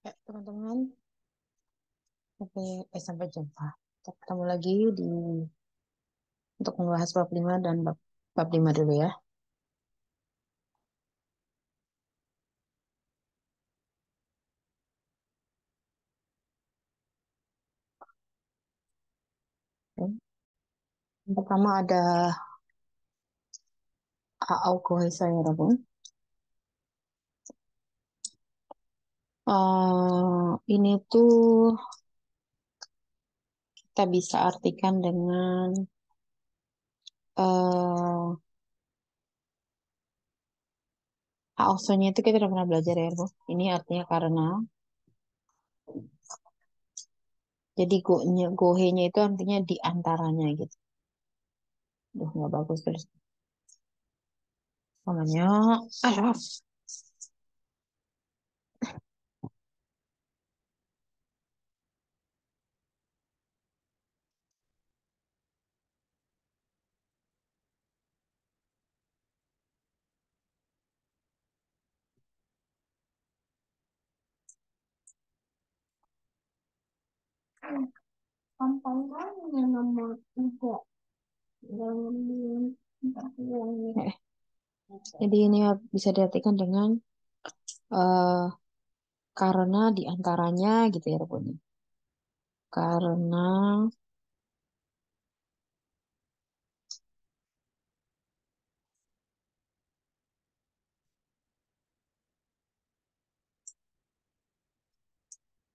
Teman-teman, sampai jumpa. Kita ketemu lagi untuk membahas bab 5 dan bab 5 dulu ya. Oke. Yang pertama ada Aaukohesa ya, Rabun. Ini tuh kita bisa artikan dengan uh, Aosonya itu kita udah pernah belajar ya, Rabun. Ini artinya karena. Jadi gohenya itu artinya di antaranya gitu. Duh, nggak bagus terus. Namanya, ah, yang nomor 3. Jadi ini bisa diartikan dengan eh, karena diantaranya gitu ya Rabun. Karena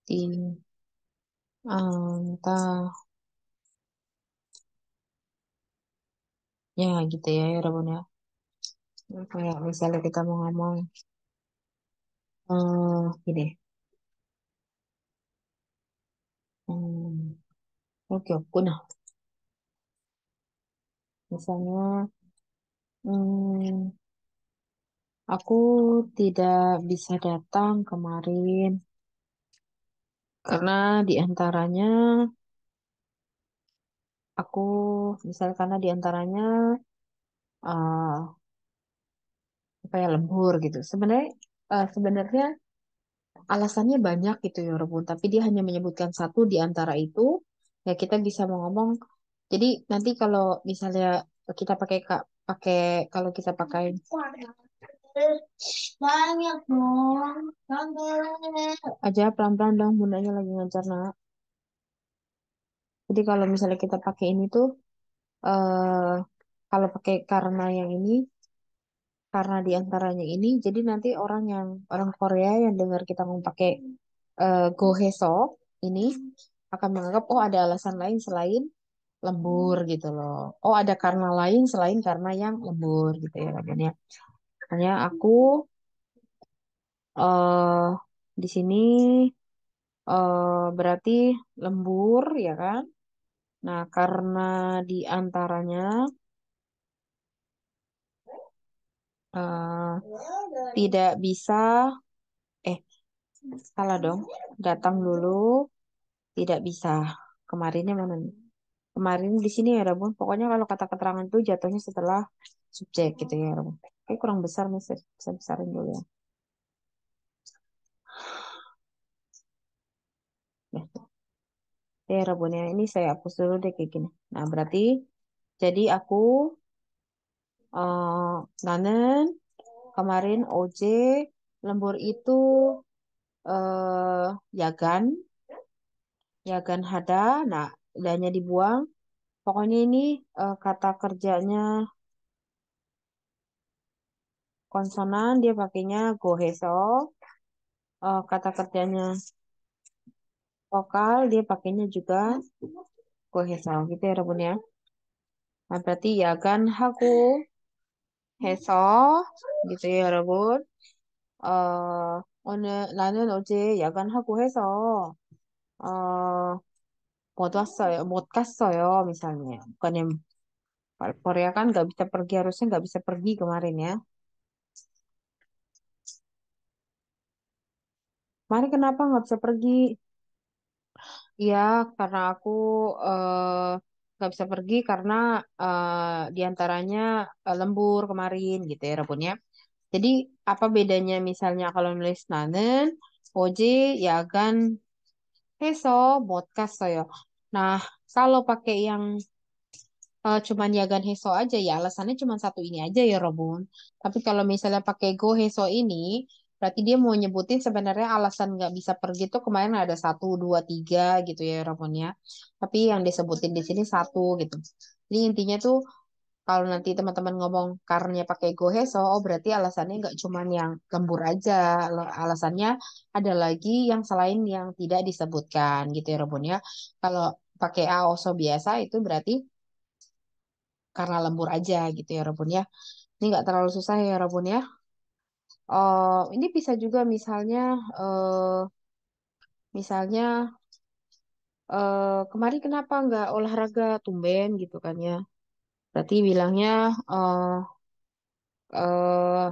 di antaranya gitu ya Rabun ya. Kayak misalnya kita mau ngomong gini. Oke, oke. Nah, misalnya hmm, aku tidak bisa datang kemarin karena diantaranya aku misalnya karena diantaranya apa ya lembur gitu. Sebenarnya alasannya banyak gitu ya Rebun, tapi dia hanya menyebutkan satu di antara itu. Ya kita bisa mau ngomong. Jadi nanti kalau misalnya kita pakai kalau kita pakai banyak dong. Aja pelan-pelan dong, bundanya lagi ngajar nak. Jadi kalau misalnya kita pakai ini tuh eh kalau pakai karena yang ini karena diantaranya ini jadi nanti orang Korea yang dengar kita ngomong pakai goheso ini akan menganggap oh ada alasan lain selain lembur gitu loh. Oh ada karena lain selain karena yang lembur gitu ya kan ya. Makanya aku eh di sini berarti lembur ya kan. Nah karena diantaranya eh tidak bisa eh salah dong datang dulu tidak bisa. Kemarinnya mana nih? Kemarin di sini ya, Rabun. Pokoknya kalau kata keterangan itu jatuhnya setelah subjek gitu ya, Rabun. Oke, kurang besar nih, saya besarin dulu ya. Ya, Rabun ya. Ini saya hapus dulu deh kayak gini. Nah, berarti jadi aku nanen kemarin OJ lembur itu Yagan, Yagan Hada. Nah, udahnya dibuang. Pokoknya ini kata kerjanya konsonan dia pakainya goheso. Kata kerjanya vokal dia pakainya juga goheso gitu ya Rabun ya. Nah, berarti ya kan haku heso gitu ya Rabun. 오늘 나는 어제 야간하고 해서 어, 못 갔어요 misalnya. Bukannya Korea kan nggak bisa pergi harusnya nggak bisa pergi kemarin ya. Kemarin kenapa nggak bisa pergi? Iya, karena aku eh, nggak bisa pergi karena diantaranya lembur kemarin gitu ya Rabun ya. Jadi apa bedanya misalnya kalau nulis nanen Oje yagan 해서 못 갔어요. Nah, kalau pakai yang cuman yagan heso aja ya alasannya cuma satu ini aja ya Robun. Tapi kalau misalnya pakai go heso ini berarti dia mau nyebutin sebenarnya alasan nggak bisa pergi tuh kemarin ada satu dua tiga gitu ya Robun ya. Tapi yang disebutin di sini satu gitu. Jadi intinya tuh kalau nanti teman-teman ngomong karenanya pakai go heso, oh berarti alasannya nggak cuman yang lembur aja. Alasannya ada lagi yang selain yang tidak disebutkan gitu ya Robun ya. Kalau pakai aoso biasa itu berarti karena lembur aja gitu ya Robun ya. Ini nggak terlalu susah ya Robun ya. Ini bisa juga misalnya misalnya kemarin kenapa nggak olahraga tumben gitu kan ya. Berarti bilangnya eh eh,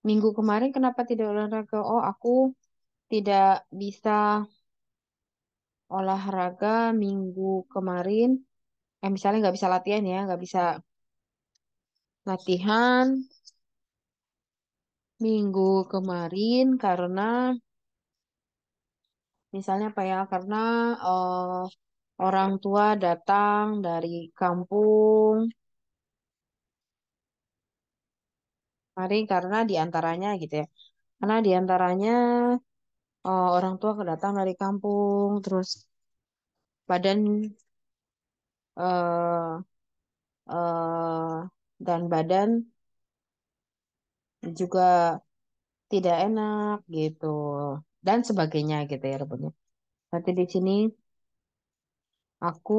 minggu kemarin kenapa tidak olahraga? Oh aku tidak bisa olahraga minggu kemarin. Misalnya nggak bisa latihan ya, nggak bisa latihan minggu kemarin karena misalnya apa ya? Karena eh, orang tua datang dari kampung kemarin karena diantaranya gitu ya. Karena diantaranya orang tua kedatang dari kampung, terus badan eh, eh, dan badan juga tidak enak gitu dan sebagainya gitu ya Rebunnya. Nanti di sini aku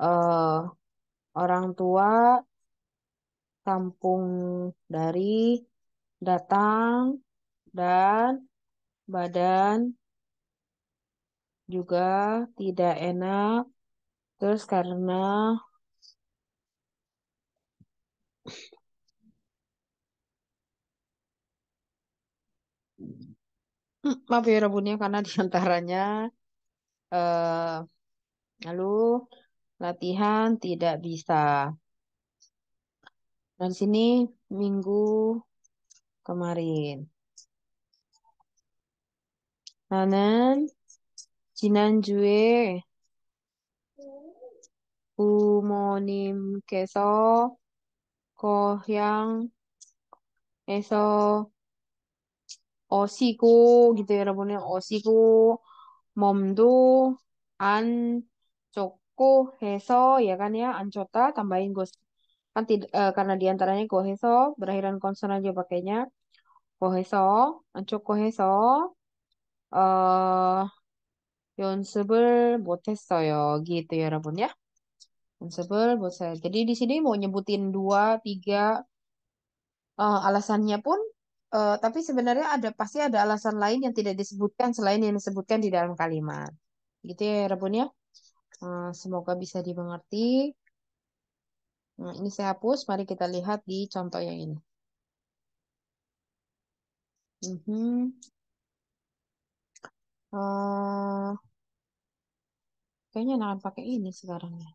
eh, orang tua kampung dari datang dan badan juga tidak enak. Terus karena maaf ya Rebunnya karena diantaranya lalu latihan tidak bisa. Dan sini minggu kemarin. 나는 지난주에 부모님께서 고향에서 오시고, gitu ya, 여러분은 오시고, 몸도 안 좋고 해서, ya kan ya, an 좋다, tambahin gos. Kan karena diantaranya goheso, berakhiran konsonan aja pakainya. Goheso, an 좋고 해서, 어, 연습을 못했어요. gitu ya, 여러분 ya. 연습을 못해요. Jadi di sini mau nyebutin dua, tiga alasannya pun, tapi sebenarnya pasti ada alasan lain yang tidak disebutkan selain yang disebutkan di dalam kalimat. Gitu ya, Rebun ya. Semoga bisa dimengerti. Nah, ini saya hapus. Mari kita lihat di contoh yang ini. Mhm. Eh, kayaknya jangan pakai ini sekarang ya.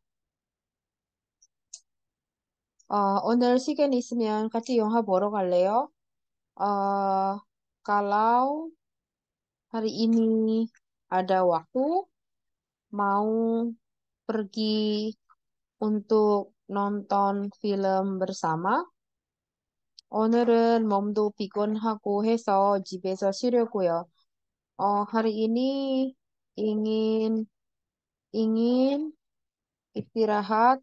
오늘 시간 있으면 같이 영화 보러 갈래요? Kalau hari ini ada waktu, mau pergi untuk nonton film bersama. 오늘은 몸도 피곤하고 해서 집에서 쉬려고요. hari ini ingin ingin istirahat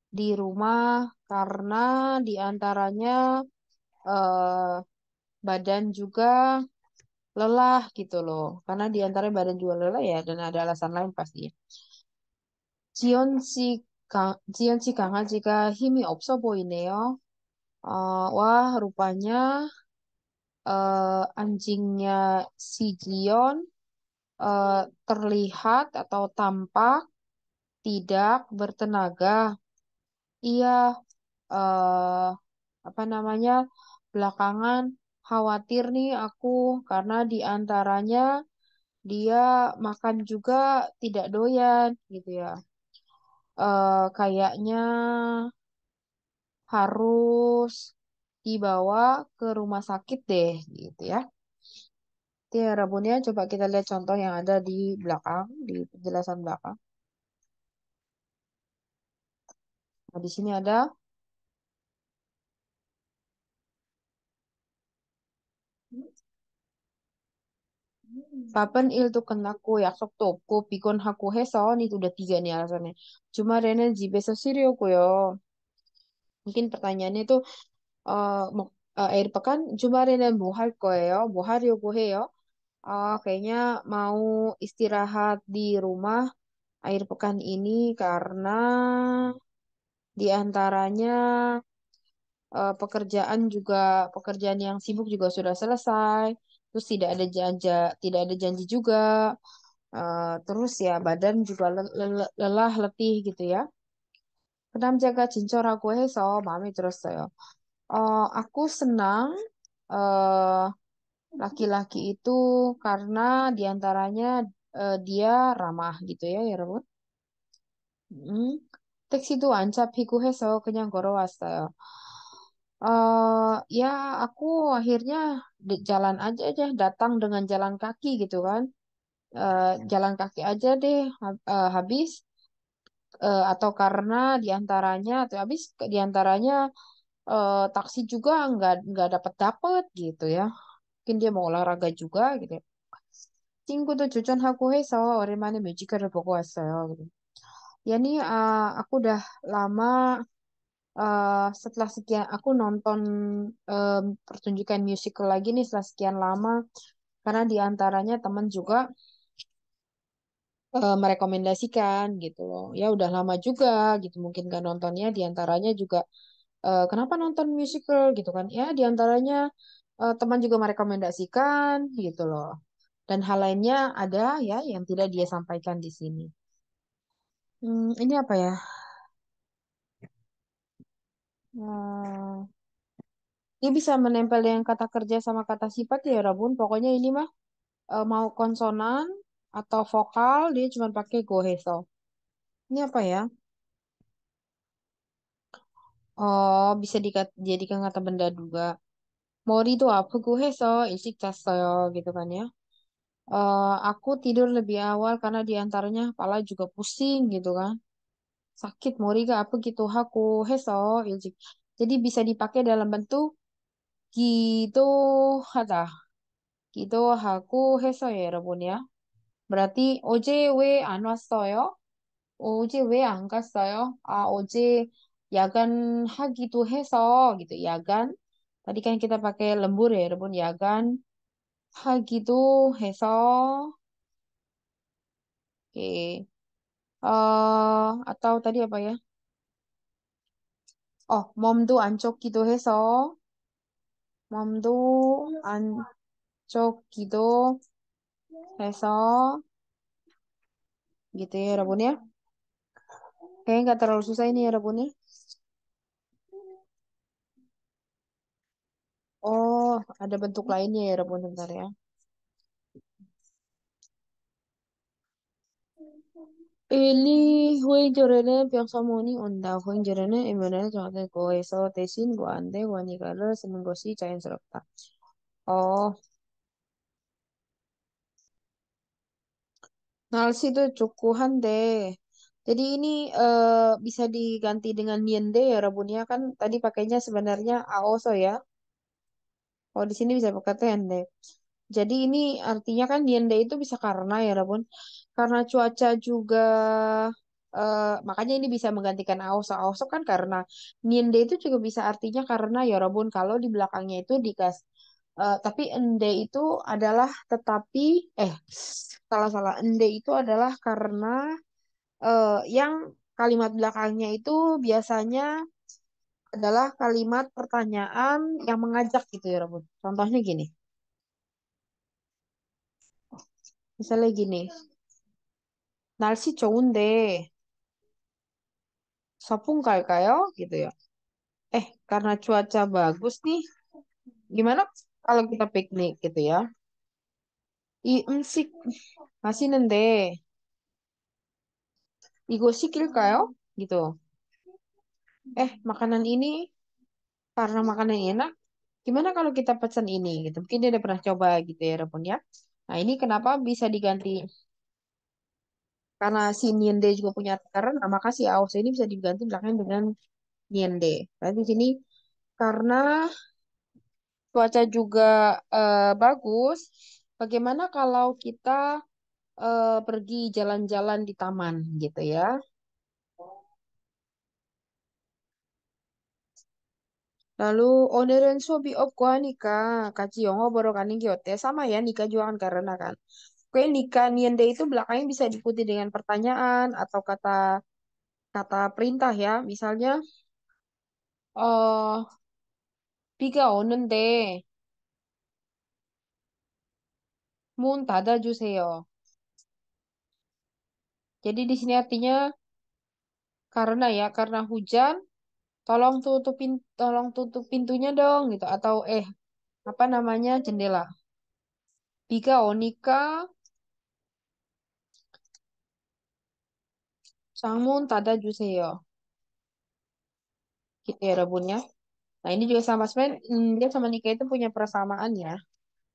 di rumah karena diantaranya eh, badan juga lelah gitu loh. Karena diantaranya badan juga lelah ya dan ada alasan lain pasti. 지연 씨 강아지가 힘이 없어 보이네요. wah, rupanya anjingnya si Jion terlihat atau tampak tidak bertenaga. Iya, eh, apa namanya, belakangan khawatir nih aku karena di antaranya dia makan juga tidak doyan gitu ya. Kayaknya harus dibawa ke rumah sakit deh gitu ya. Ya, Rabun ya, coba kita lihat contoh yang ada di belakang, di penjelasan belakang. Nah, di sini ada kapan il tuh kenaku 약속 없고 피곤하고 해서 nih udah tiga nih alasannya. 주말에는 집에서 쉬려고요. Mungkin pertanyaannya itu akhir pekan 주말에는 뭐 할 거예요? 뭐 하려고 해요? Kayaknya mau istirahat di rumah akhir pekan ini karena di antaranya pekerjaan yang sibuk juga sudah selesai. Terus tidak ada janji juga. Terus ya badan juga lelah letih gitu ya. 그 남자가 진짜라고 해서 마음에 들었어요. Aku senang eh, laki-laki itu karena diantaranya dia ramah gitu ya, ya Robot. 택시도 안 잡히고 해서 그냥 걸어왔어요. Ya aku akhirnya jalan aja datang dengan jalan kaki gitu kan. Jalan kaki aja deh habis atau karena diantaranya atau habis diantaranya taksi juga nggak dapat dapat gitu ya. Mungkin dia mau olahraga juga gitu. Ya. 친구도 주전하고 해서 오랜만에 뮤지컬을 보고 왔어요. gitu. Ya nih aku udah lama setelah sekian aku nonton pertunjukan musical lagi nih setelah sekian lama karena diantaranya teman juga merekomendasikan gitu loh. Ya udah lama juga gitu mungkin gak nontonnya diantaranya juga kenapa nonton musical gitu kan? Ya diantaranya teman juga merekomendasikan gitu loh. Dan hal lainnya ada ya yang tidak dia sampaikan di sini. Ini apa ya? Hmm, Dia bisa menempel dengan kata kerja sama kata sifat ya, Rabun. Pokoknya ini mah mau konsonan atau vokal dia cuma pakai goheso. Ini apa ya? Oh, bisa dijadikan kata benda juga. 머리도 아프고 해서 일찍 잤어요. gitu kan ya. Aku tidur lebih awal karena diantaranya kepala juga pusing gitu kan. Sakit 머리가 아프기도 하고 해서 일찍. Jadi bisa dipakai dalam bentuk 기도하다. 기도하고 해서요, 여러분 ya. berarti 어제 왜 안 왔어요? 어제 왜 안 갔어요? 어제 야간하기도 해서 gitu. 야간. Tadi kan kita pakai lembur ya, 여러분. 야간 하기도 해서 oke. Atau tadi apa ya? 몸도 안 좋기도 해서 몸도 안 좋기도 해서 gitu ya, 여러분 ya. Kayaknya nggak terlalu susah ini ya, 여러분 ya. Oh, ada bentuk lainnya ya, 여러분 bentar ya. 일리 후행절에는 병사문이 온다. 후행절에는 이면에는 정확하게 고해서 대신 고안대 원이가를 쓰는 것이 자연스럽다. 어, 날씨도 좋고 한데, jadi ini bisa diganti dengan niende ya, Rabun ya kan tadi pakainya sebenarnya aoso ya. Oh, di sini bisa pakai tende. Jadi ini artinya kan niende itu bisa karena ya, Rabun. Karena cuaca juga makanya ini bisa menggantikan aoso. Aoso kan karena niende itu juga bisa artinya karena ya, Rabun. Kalau di belakangnya itu tapi ende itu adalah tetapi salah-salah ende itu adalah karena yang kalimat belakangnya itu biasanya adalah kalimat pertanyaan yang mengajak gitu ya, Rabun. Contohnya gini, misalnya gini, 날씨 좋은데 소풍 갈까요? Gitu ya. Karena cuaca bagus nih, gimana kalau kita piknik gitu ya? 이 음식 맛있는데 이거 시킬까요? Gitu. Makanan ini karena makanan enak, Gimana kalau kita pesan ini gitu? Mungkin dia udah pernah coba gitu ya, Rabun ya. Nah, ini kenapa bisa diganti karena si Niende juga punya takaran, nah maka si Aos ini bisa diganti belakangnya dengan Niende. Berarti di sini karena cuaca juga bagus, bagaimana kalau kita pergi jalan-jalan di taman gitu ya? Lalu oneren sobi op kwa nika kaciyongo borokani gyote sama ya nikah juga kan karena kan. Oke, nikah niende itu belakangnya bisa diikuti dengan pertanyaan atau kata kata perintah ya. Misalnya 비가 오는데 문 닫아주세요. Jadi di sini artinya karena ya karena hujan tolong tutup pintunya dong gitu atau apa namanya jendela. 비가 오니까 창문 닫아주세요. Gitu ya Rabun ya. Nah ini juga sama sebenarnya dia sama Nika itu punya persamaan ya.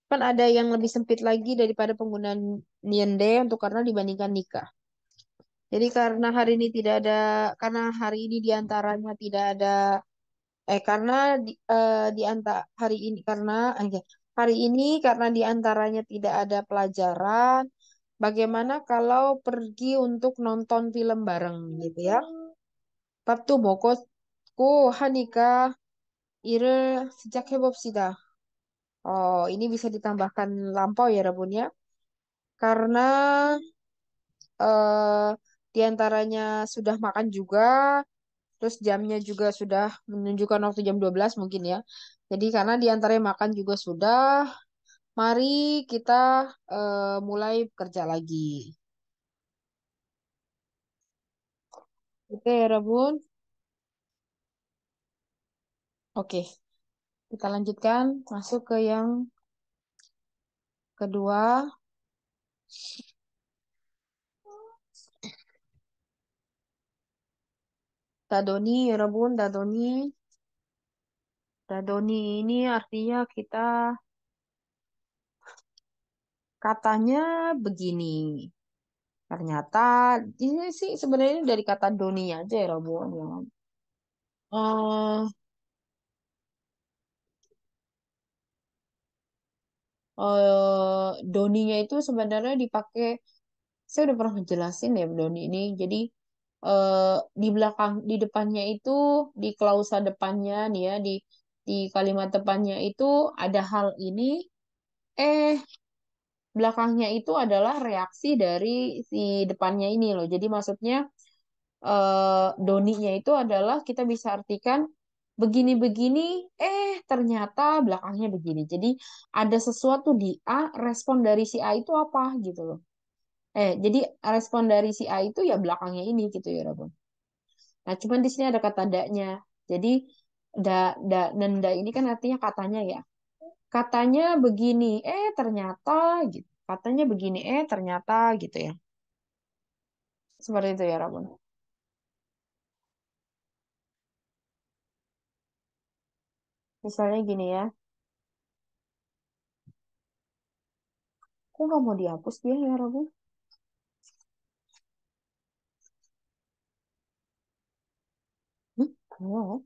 Kan ada yang lebih sempit lagi daripada penggunaan niende untuk karena dibandingkan nikah. Jadi karena hari ini diantaranya tidak ada karena di antara hari ini hari ini karena diantaranya tidak ada pelajaran, bagaimana kalau pergi untuk nonton film bareng gitu ya? 밥도 먹었고 하니까 일을 시작해봅시다. Oh, ini bisa ditambahkan lampau ya, Rabun ya. Karena eh, diantaranya sudah makan juga, terus jamnya juga sudah menunjukkan waktu jam 12 mungkin ya. Jadi karena diantaranya makan juga sudah, mari kita mulai kerja lagi. Oke ya, Rabun. Oke, kita lanjutkan masuk ke yang kedua. Dadoni ya, Rabun. Dadoni. Dadoni ini artinya kita katanya begini. Ternyata ini sih sebenarnya dari kata doni aja ya, Rabun. Ya. Eh, doninya itu sebenarnya dipakai, saya udah pernah ngejelasin ya doni ini. Jadi di belakang, di depannya itu, di klausa depannya nih ya, di kalimat depannya itu ada hal ini, eh belakangnya itu adalah reaksi dari si depannya ini loh. Jadi maksudnya doninya itu adalah kita bisa artikan begini-begini, ternyata belakangnya begini. Jadi ada sesuatu di A, respon dari si A itu apa gitu loh. Jadi respon dari si A itu ya belakangnya ini gitu ya, Rabun. Nah, cuman di sini ada kata daknya. Jadi nenda ini kan artinya katanya ya. Katanya begini, ternyata gitu. Katanya begini, ternyata gitu ya. Seperti itu ya, Rabun. Misalnya gini ya. Kok nggak mau dihapus dia ya, Rabun? Hmm? Oh,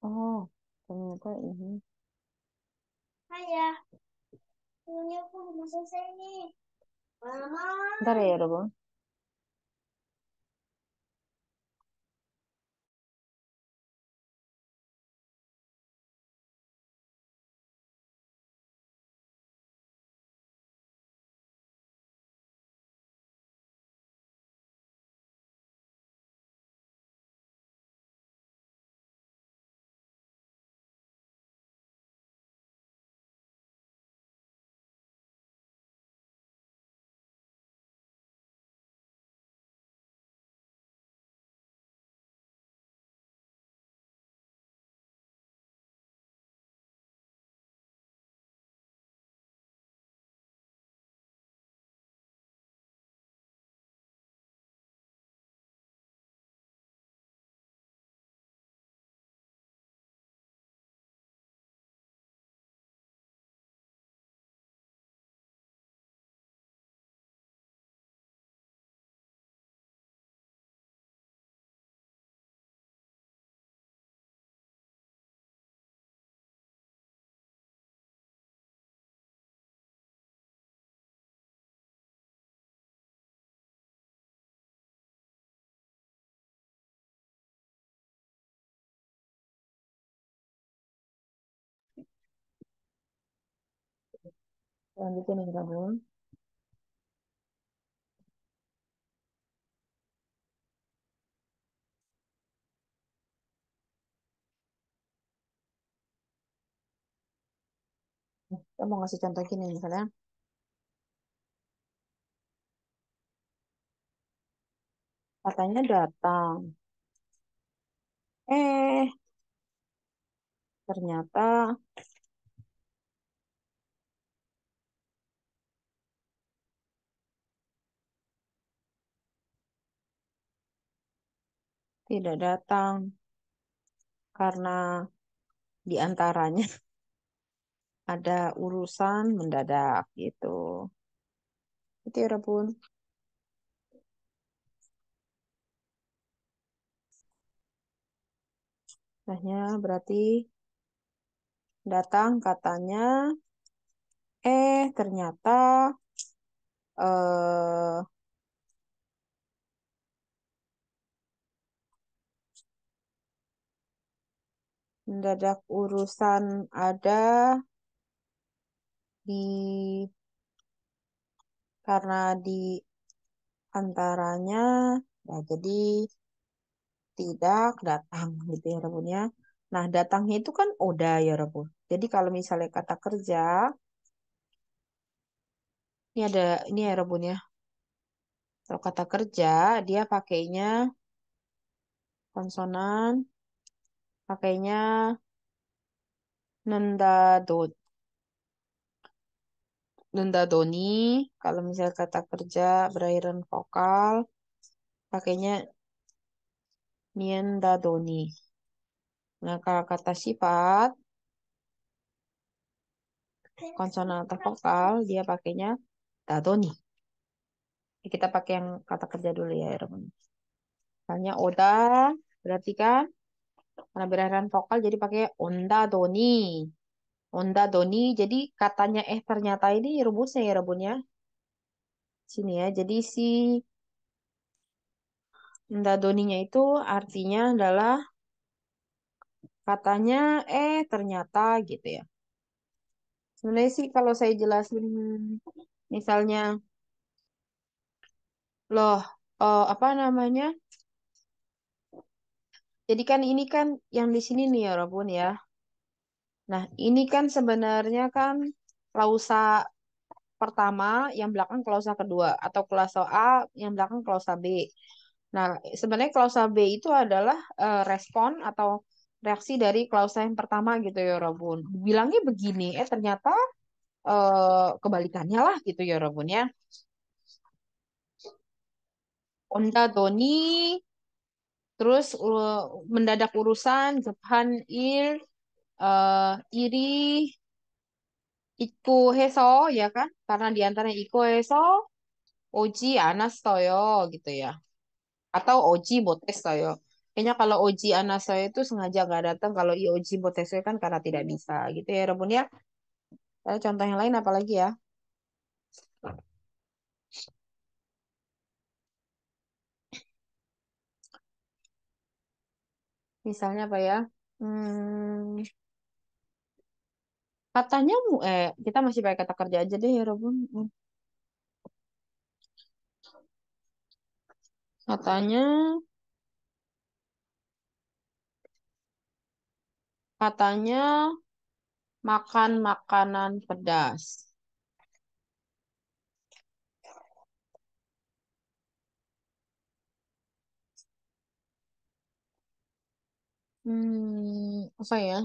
oh, ternyata ini. Ntar ya, Rabun. Lanjutin yang gabung. Kita mau ngasih contoh gini misalnya. Katanya datang. Eh, ternyata tidak datang karena diantaranya ada urusan mendadak gitu. Itu ya, Bun. Nahnya berarti datang katanya, ternyata eh mendadak urusan ada di karena di antaranya, ya jadi tidak datang gitu ya Rabun ya. Nah, datangnya itu kan oda ya Rabun. Jadi kalau misalnya kata kerja, ini ada ini ya Rabun ya. Kalau kata kerja, dia pakainya konsonan, pakainya nenda do, nenda doni. Kalau misalnya kata kerja berakhiran vokal, pakainya nienda doni. Nah, kalau kata sifat, konsonan atau vokal, dia pakainya dadoni. Kita pakai yang kata kerja dulu ya, Rabun. Misalnya Oda, berarti kan karena berakhiran vokal jadi pakai onda doni. Onda doni, jadi katanya ternyata ini rumusnya ya Rebun ya. Sini ya, jadi si onda doninya itu artinya adalah katanya ternyata gitu ya. Sebenarnya sih kalau saya jelasin misalnya loh apa namanya? Jadi kan ini kan yang di sini nih ya Rebun ya. Nah, ini kan sebenarnya kan klausa pertama, yang belakang klausa kedua, atau klausa A, yang belakang klausa B. Nah, sebenarnya klausa B itu adalah respon atau reaksi dari klausa yang pertama gitu ya, Robun. Bilangnya begini, ternyata kebalikannya lah gitu ya, Robun ya. Onda Doni, terus mendadak urusan, Jepang Il, Iri, Iko Heso, ya kan? Karena diantaranya Iko Heso, Oji Anas Toyo gitu ya. Atau Oji Botes Toyo. Kayaknya kalau Oji Anas Toyo itu sengaja nggak datang. Kalau I Oji Botes Toyo kan karena tidak bisa gitu ya Rebun ya. Contoh yang lain apa lagi ya? Misalnya apa ya? Hmm, katanya kita masih pakai kata kerja aja deh ya Rebun. Katanya katanya makan makanan pedas. Apa ya?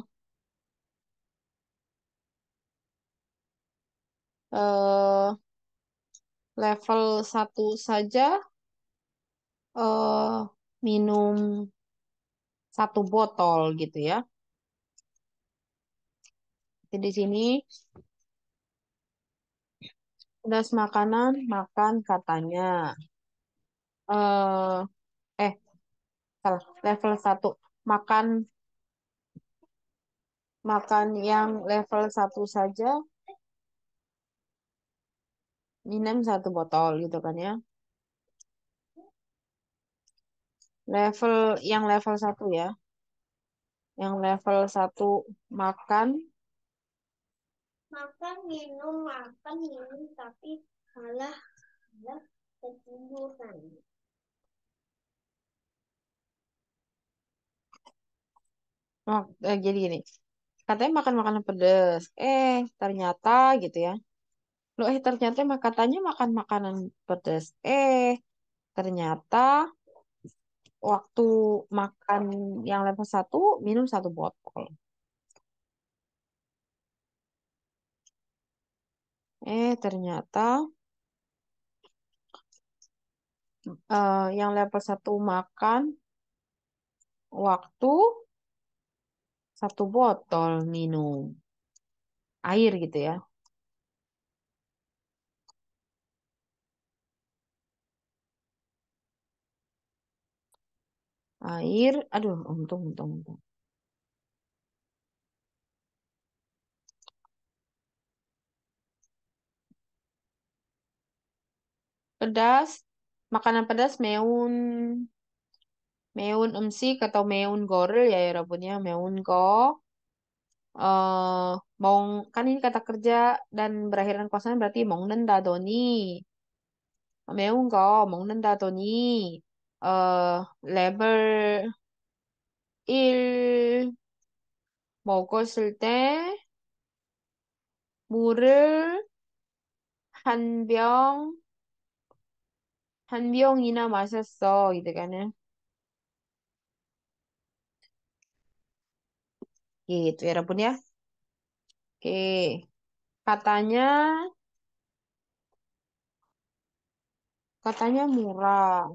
Eh level satu saja eh minum satu botol gitu ya. Jadi di sini pedas makanan makan katanya. Eh eh salah level satu makan makan yang level satu saja minum satu botol gitu kan ya. Level satu ya. Yang level satu makan makan minum tapi malah malah ketiduran. Oh, jadi gini, katanya makan makanan pedas. Ternyata gitu ya. Ternyata katanya makan makanan pedas. Ternyata waktu makan yang level 1 minum 1 botol. Ternyata yang level 1 makan waktu 1 botol minum air gitu ya. Air, aduh, untung. Pedas, makanan pedas meun, meun emsik atau meun goril ya ya Rabun ya, meun ko. eh Mong kan ini kata kerja dan berakhiran kosan berarti mong nenda doni. 매운 거 먹는다더니 랩을 1 먹었을 때 물을 한 병, 한 병이나 마셨어. 이때가는 gitu ya Rabun ya. Oke. Katanya katanya murah.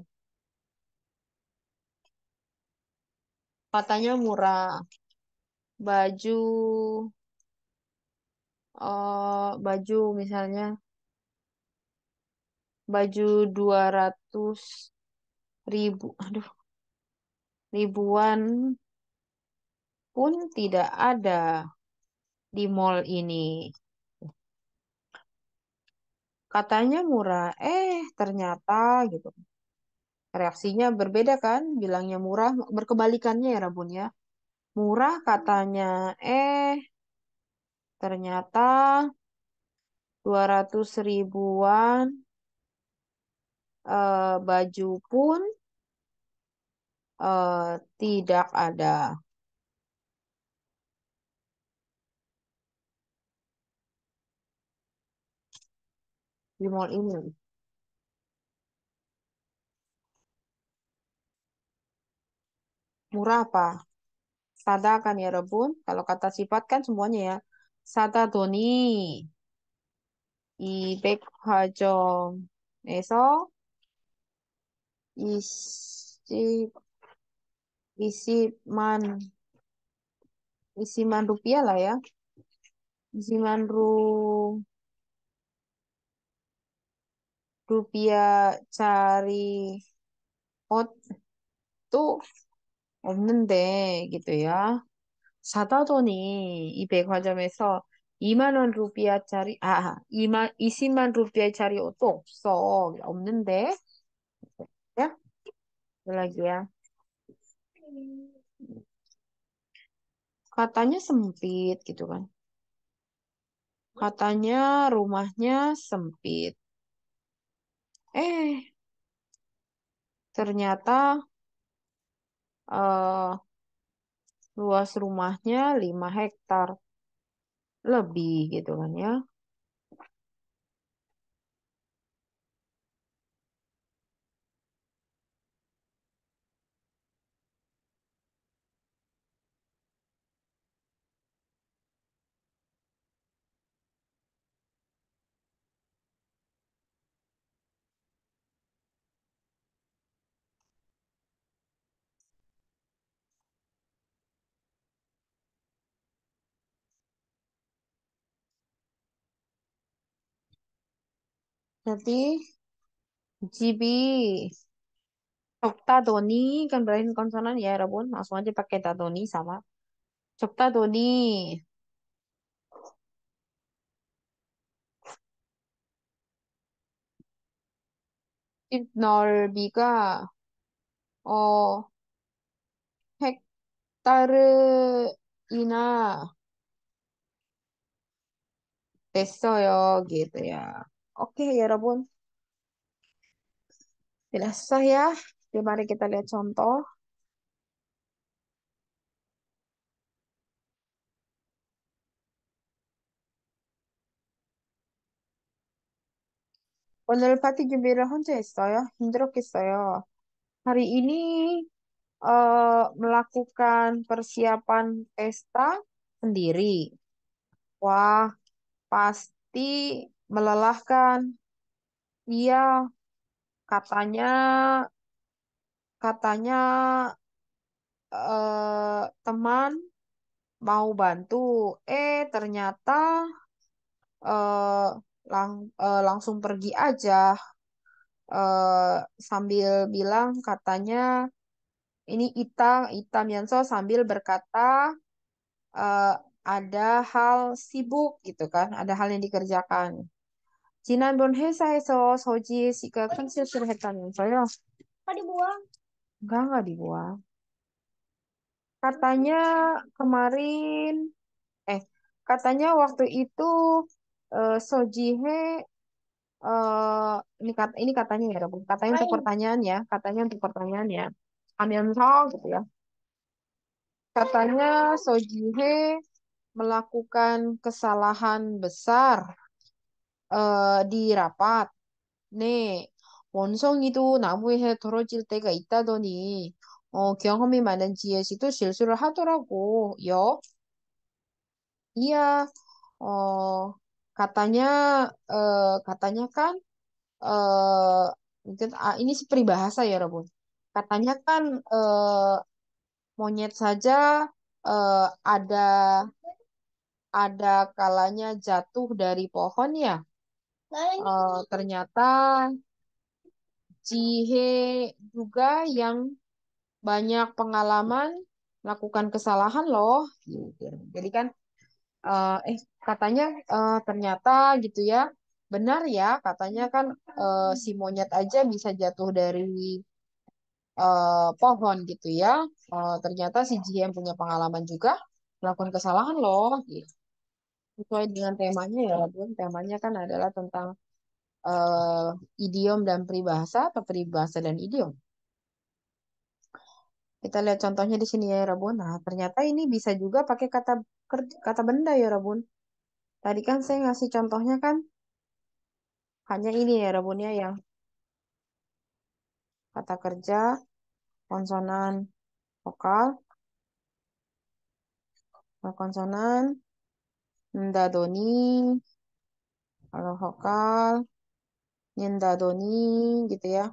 Katanya murah. Baju baju misalnya baju 200 ribu. Aduh, ribuan pun tidak ada di mall ini. Katanya murah, ternyata gitu. Reaksinya berbeda kan? Bilangnya murah, berkebalikannya ya Rabun ya. Murah katanya, ternyata 200 ribuan baju pun tidak ada di mall ini. Murah apa? Sada kan ya Rabun? Kalau kata sifat kan semuanya ya. Sada doni 이 백화점에서 20, 20만, 20만 rupiah lah ya. 20만 rupiah짜리 옷도 없는데 gitu ya. 사다더니 이 백화점에서 2만 원 루피아짜리 20만 rupiah짜리 옷도 없어. 없는데. Ya, itu lagi ya. Katanya sempit gitu kan. Katanya rumahnya sempit. Eh, ternyata eh, luas rumahnya 5 hektar lebih gitu kan ya. Jadi GB 적다더니 kan berakhir konsonan ya Rabun. Langsung aja pakai tadoni sama. 적다더니 집 넓이가 어 헥타르이나 됐어요 gitu ya. Oke ya 여러분. Tidak susah ya. Mari kita lihat contoh. 오늘 파티 준비를 혼자 했어요. 힘들었겠어요. Hari ini melakukan persiapan pesta sendiri. Wah, pasti melelahkan. Iya, katanya katanya teman mau bantu. Ternyata eh, langsung pergi aja. Sambil bilang katanya ini Ita Mianso sambil berkata eh, ada hal sibuk gitu kan, ada hal yang dikerjakan. 지난번 회사에서 서지혜 씨가 큰 실수를 했다면서요? Enggak dibuang. Katanya kemarin, eh, katanya waktu itu Sojihe, ini katanya ya, Bu. Katanya untuk pertanyaan ya, katanya untuk pertanyaan ya. Amianso gitu ya. Katanya Sojihe melakukan kesalahan besar di rapat. 네, 원성이도 나무에 떨어질 때가 있다더니, 경험이 많은 지혜 씨도 실수를 하더라고요. Iya, oh, katanya, katanya kan, mungkin ini sih peribahasa ya, Rabun. Katanya kan monyet saja eh, ada kalanya jatuh dari pohon ya. Ternyata Jihe juga yang banyak pengalaman melakukan kesalahan loh. Gitu. Jadi kan katanya ternyata gitu ya. Benar ya, katanya kan si monyet aja bisa jatuh dari pohon gitu ya. Ternyata si Jihe yang punya pengalaman juga melakukan kesalahan loh. Gitu. Sesuai dengan temanya ya, Bun. Temanya kan adalah tentang eh, idiom dan peribahasa atau peribahasa dan idiom. Kita lihat contohnya di sini ya, Rabun. Nah, ternyata ini bisa juga pakai kata benda ya, Rabun. Tadi kan saya ngasih contohnya kan hanya ini ya, Rabun ya, yang kata kerja, konsonan, vokal, konsonan, ndadoni, kalau vokal, nyendadoni gitu ya.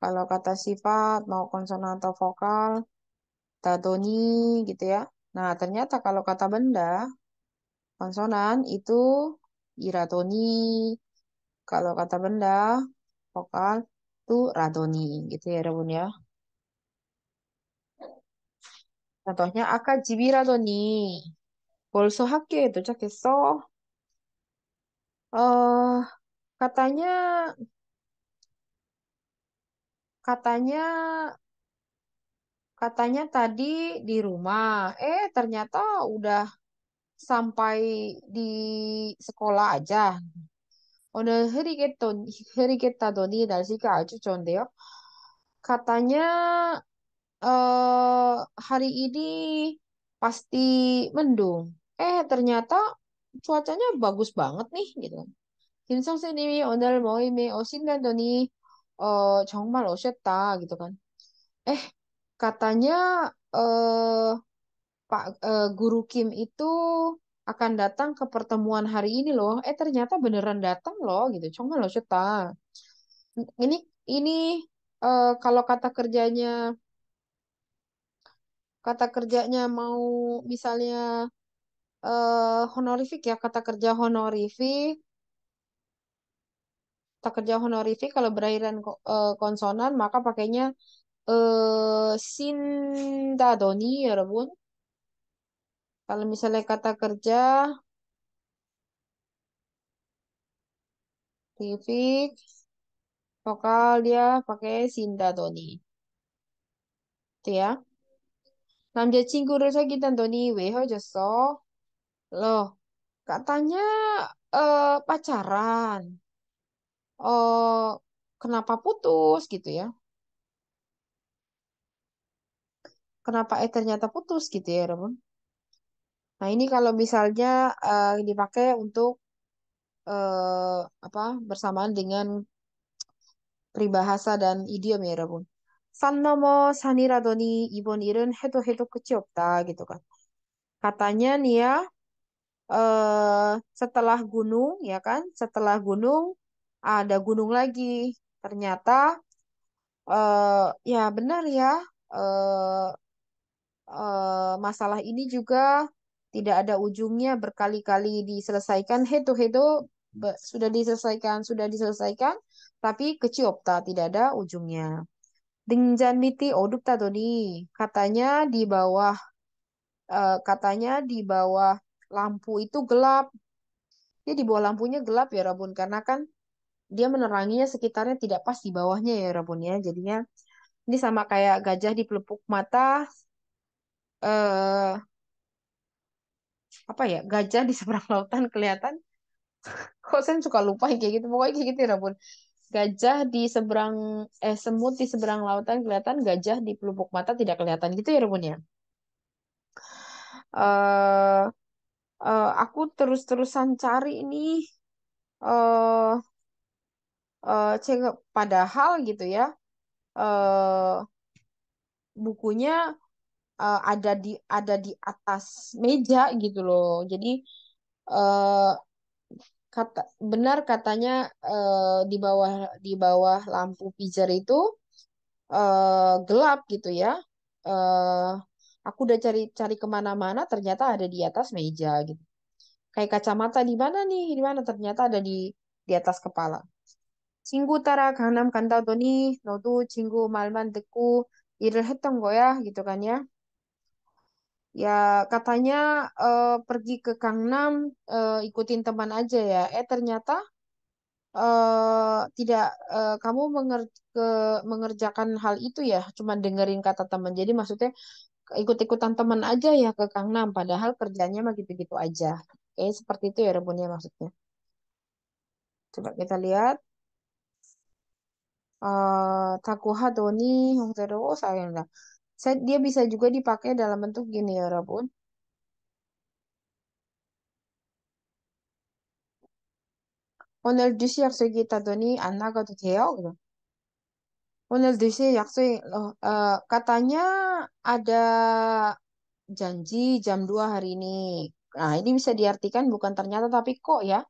Kalau kata sifat, mau konsonan atau vokal, dadoni gitu ya. Nah, ternyata kalau kata benda, konsonan itu iratoni. Kalau kata benda, vokal itu radoni gitu ya, Rabun ya. Contohnya 아까 집이라더니 벌써 학교에 도착했어. Eh, katanya katanya katanya tadi di rumah. Ternyata udah sampai di sekolah aja. 오늘 흐리겠다더니 날씨가 아주 좋은데요. Katanya hari ini pasti mendung. Ternyata cuacanya bagus banget nih gitu. 김 선생님이 오늘 모임에 오신다더니 정말 오셨다 gitu kan. Eh katanya Pak Guru Kim itu akan datang ke pertemuan hari ini loh. Ternyata beneran datang loh gitu. 정말 오셨다. Ini ini kalau kata kerjanya mau misalnya honorific ya, kata kerja honorific kalau berakhiran konsonan maka pakainya sindadoni ya Rebun. Kalau misalnya kata kerja honorific vokal dia pakai sindadoni. Itu ya. 남자친구를 사귀던 왜 헤어졌어? Loh, katanya pacaran. Oh, kenapa putus gitu ya? Kenapa ternyata putus gitu ya, Ramon? Nah, ini kalau misalnya dipakai untuk apa bersamaan dengan peribahasa dan idiom ya, Ramon. 산 넘어 산이라더니 이번 일은 해도 끝이 없다 gitu kan. Katanya nih ya, setelah gunung ya kan, setelah gunung ada gunung lagi. Ternyata ya benar ya, eh, masalah ini juga tidak ada ujungnya, berkali-kali diselesaikan hedo-hedo, sudah diselesaikan tapi keciopta tidak ada ujungnya. Dingjan miti oduptadoni, katanya di bawah katanya di bawah lampu itu gelap. Dia di bawah lampunya gelap ya Rabun, karena kan dia meneranginya sekitarnya tidak pas di bawahnya ya Rabun ya. Jadinya ini sama kayak gajah di pelupuk mata, eh apa ya, gajah di seberang lautan kelihatan. Kok saya suka lupa yang kayak gitu, pokoknya kayak gitu ya Rabun. Gajah di seberang semut di seberang lautan kelihatan, gajah di pelupuk mata tidak kelihatan gitu ya Rabun ya. eh aku terus-terusan cari ini, eh padahal gitu ya, eh bukunya ada di atas meja gitu loh. Jadi eh kata benar katanya, di bawah lampu pijar itu gelap gitu ya. eh aku udah cari-cari kemana-mana, ternyata ada di atas meja gitu. Kayak kacamata di mana nih? Di mana? Ternyata ada di atas kepala. 친구 따라 강남 간다더니 너도 친구 말만 듣고 일을 했던 거야 gitu kan ya. Ya katanya pergi ke Gangnam, ikutin teman aja ya. Ternyata tidak, kamu mengerjakan hal itu ya, cuma dengerin kata teman. Jadi maksudnya ikut-ikutan teman aja ya ke Gangnam, padahal kerjanya mah gitu-gitu aja. Kayak seperti itu ya Rebunnya maksudnya. Coba kita lihat. Takuhadoni Hongtero sayang. Dia bisa juga dipakai dalam bentuk gini ya, Rabun. 오늘 2시 약속이 있다더니 안 나가도 돼요? gitu. 오늘 2시 약속이, katanya ada janji jam 2 hari ini. Nah, ini bisa diartikan bukan ternyata tapi kok ya.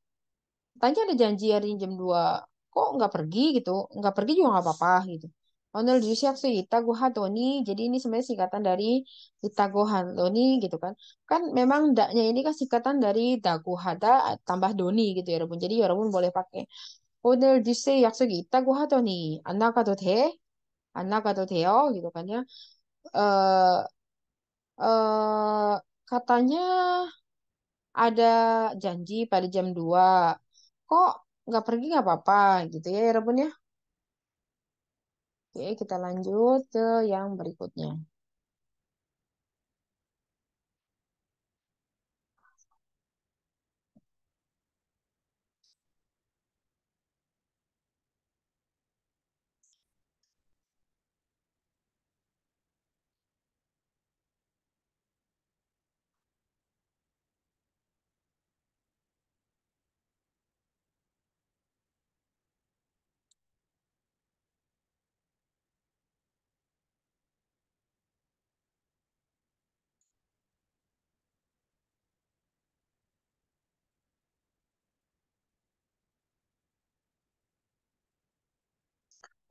Tanya ada janji hari ini jam 2. Kok nggak pergi gitu? Nggak pergi juga nggak apa-apa gitu. Onel jusyak itago hadoni. Jadi ini sebenarnya singkatan dari itago hadoni gitu kan. Kan memang daknya ini kan singkatan dari dago hada tambah doni gitu ya Rabun. Jadi ya Rabun boleh pakai. Onel jusyak 약속이 있다고 하더니 안 나가도 돼? 안 나가도 돼요? gitu kan ya. Eh katanya ada janji pada jam 2. Kok nggak pergi nggak apa-apa gitu ya Rebun ya. Oke, kita lanjut ke yang berikutnya.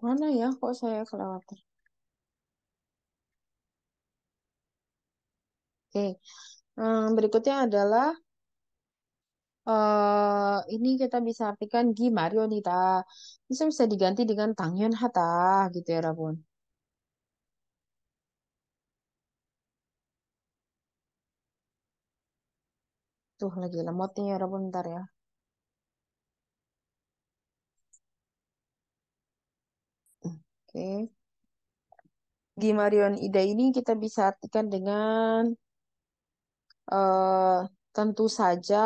Mana ya kok saya kelewatan? Oke, berikutnya adalah ini kita bisa artikan Marionita. Bisa bisa diganti dengan Tangyeon Hata gitu ya Rabun. Tuh lagi lemot nih ya Rabun, bentar ya. Oke. Marion Ida ini kita bisa artikan dengan tentu saja,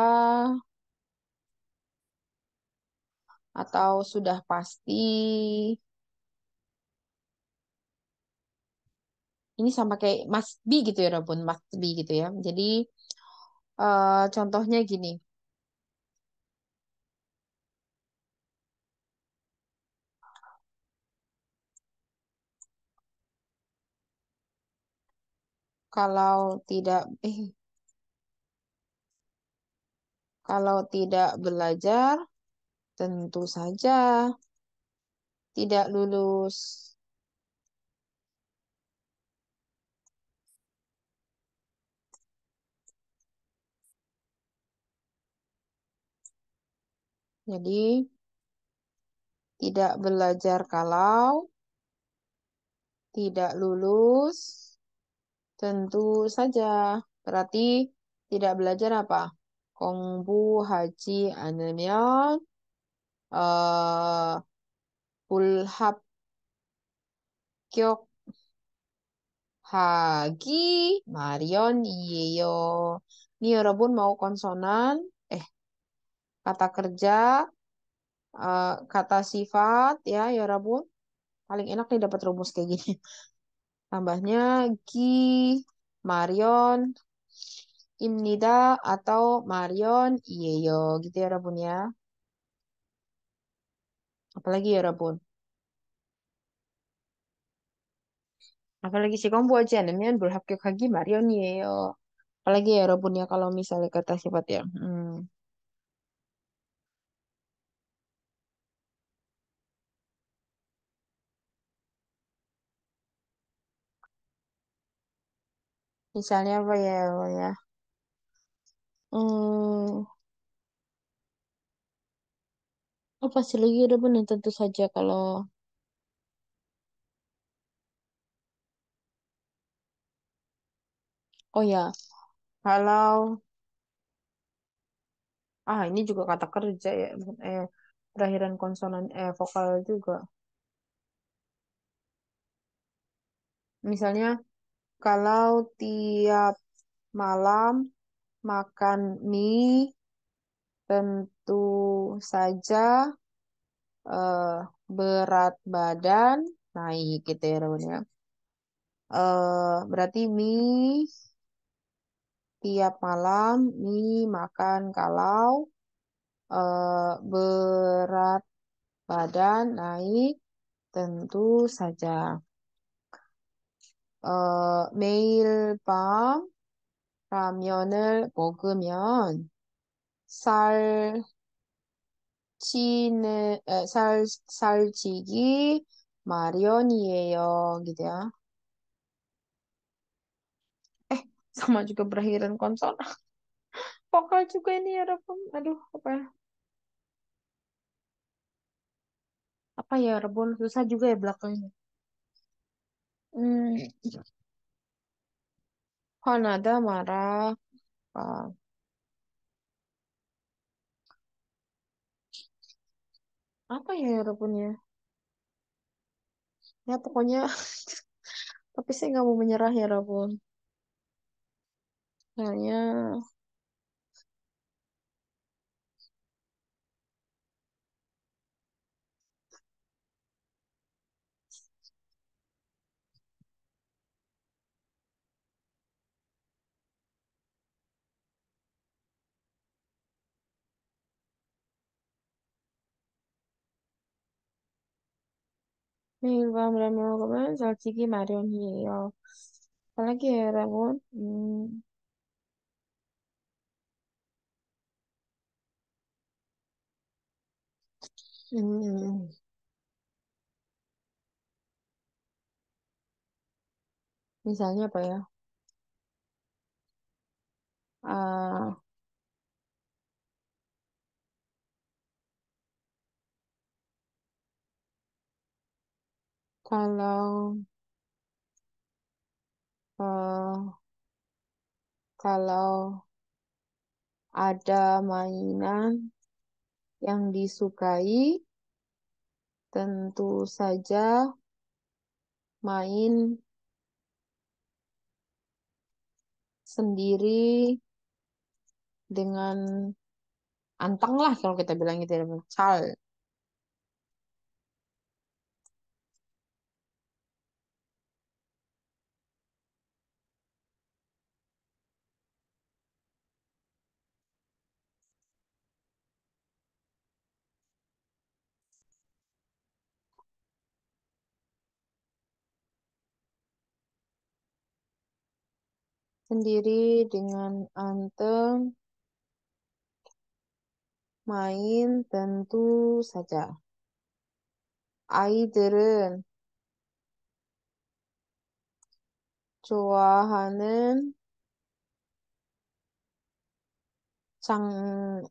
atau sudah pasti. Ini sama kayak must be gitu ya, Rabun, must be gitu ya. Jadi contohnya gini, kalau tidak, kalau tidak belajar, tentu saja tidak lulus. Jadi tidak belajar kalau tidak lulus, tentu saja. Berarti tidak belajar apa? 공부하지 않으면 불합격하기 마련이에요. Ini 여러분 mau konsonan, eh kata kerja, kata sifat ya 여러분. Paling enak nih dapat rumus kayak gini. Tambahnya gi, Marion, imnida atau Marion, iyeyo gitu ya Rabun ya. Apalagi ya Rabun. Apalagi sih kamu buat jangan berhabis Marion iyeyo. Apalagi ya Rabun ya kalau misalnya kata sifat ya. Misalnya apa ya? Ya? Hmm, apa sih lagi ya Rabun yang tentu saja kalau oh ya kalau ini juga kata kerja ya. Terakhiran konsonan vokal juga. Misalnya kalau tiap malam makan mie tentu saja eh, berat badan naik gitu ya Rawan ya. Berarti mie tiap malam mie makan kalau berat badan naik tentu saja. 매일 밤 라면을 먹으면 살 살찌기 마련이에요. Gitu ya. Eh, sama juga berakhiran konsonan. Vokal juga ini ya, Rebun. Aduh, apa ya? Apa ya, Rebun? Susah juga ya belakangnya. Hmm, Hanada marah. Ah, apa ya, Rebun ya? Ya, pokoknya, tapi saya nggak mau menyerah ya, Rebun. Kayaknya, 매일 밤 라면 먹으면 살찌기 마련이에요. Apalagi ya, Rebun? Hmm, misalnya apa ya? Ah, kalau eh, kalau ada mainan yang disukai, tentu saja main sendiri dengan anteng lah kalau kita bilang gitu ya. Cal. Sendiri dengan anteng, main tentu saja. 아이들은 좋아하는 장난,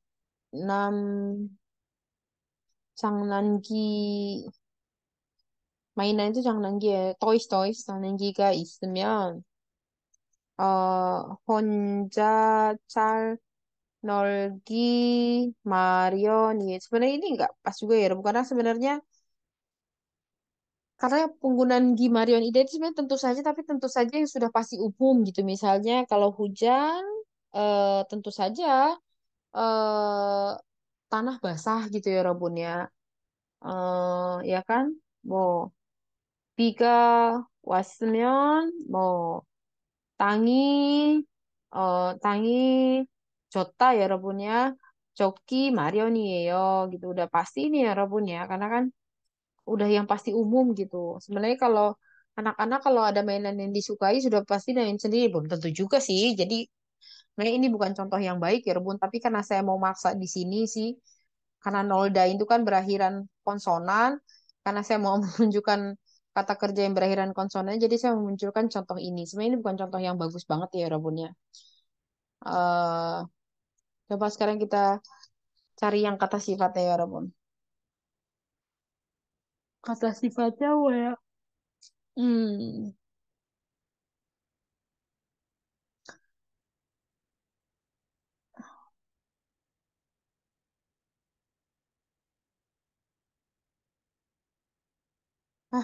장난기, mainan itu 장난기, toys, 장난기가 있으면, 혼자 잘 놀기 마련이에요. Sebenarnya ini nggak pas juga ya, Rob. Karena sebenarnya karena penggunaan Gimarion ide itu sebenarnya tentu saja, tapi tentu saja yang sudah pasti umum gitu. Misalnya kalau hujan, tentu saja eh, tanah basah gitu ya Robun ya. Ya kan? Mau 비가 왔으면 뭐 땅이 졌다 여러분 ya. 좋기 마련이에요 gitu. Udah pasti nih ya Robun ya. Karena kan udah yang pasti umum gitu. Sebenarnya kalau anak-anak kalau ada mainan yang disukai sudah pasti main sendiri. Belum tentu juga sih. Jadi sebenarnya ini bukan contoh yang baik ya Rebun. Tapi karena saya mau maksa di sini sih. Karena nolda itu kan berakhiran konsonan. Karena saya mau menunjukkan kata kerja yang berakhiran konsonan. Jadi saya memunculkan contoh ini. Sebenarnya ini bukan contoh yang bagus banget ya Rebun ya. Eh, Coba sekarang kita cari yang kata sifatnya ya Rebun. Kata sifatnya ya. Hmm.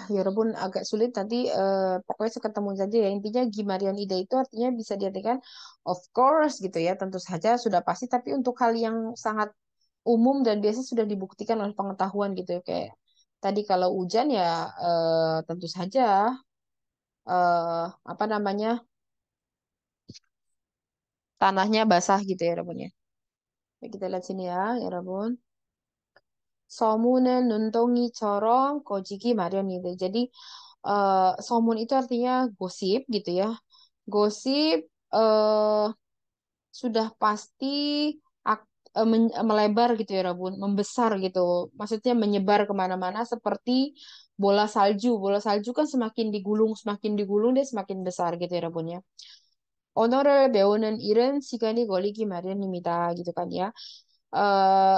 Ya Rabun agak sulit tadi pokoknya seketemu saja ya intinya Gimarion ide itu artinya bisa diartikan of course gitu ya tentu saja sudah pasti tapi untuk hal yang sangat umum dan biasa sudah dibuktikan oleh pengetahuan gitu ya kayak tadi kalau hujan ya tentu saja apa namanya tanahnya basah gitu ya Rabun ya. Baik, kita lihat sini ya Rabun. 소문은 눈덩이처럼 꺼지기 마련이다. Jadi somun itu artinya gosip gitu ya. Gosip eh, sudah pasti melebar gitu ya Rabun, membesar gitu. Maksudnya menyebar kemana-mana seperti bola salju. Bola salju kan semakin digulung dia semakin besar gitu ya Rabun ya. 언어를 배우는 일은 시간이 걸리기 마련입니다. Gitu kan ya.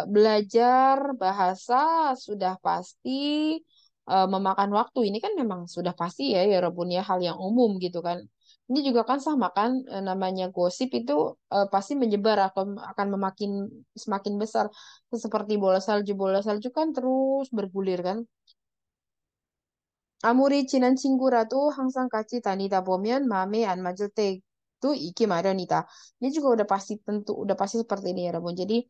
Belajar bahasa sudah pasti memakan waktu. Ini kan memang sudah pasti ya Robun ya hal yang umum gitu kan. Ini juga kan sama kan namanya gosip itu pasti menyebar akan memakin semakin besar. Seperti bola salju kan terus bergulir kan. 아무리 친한 친구라도 항상 같이 다니다 보면 마음에 안 맞을 때도 있기 마련이다. Ini juga udah pasti seperti ini ya Robun. Jadi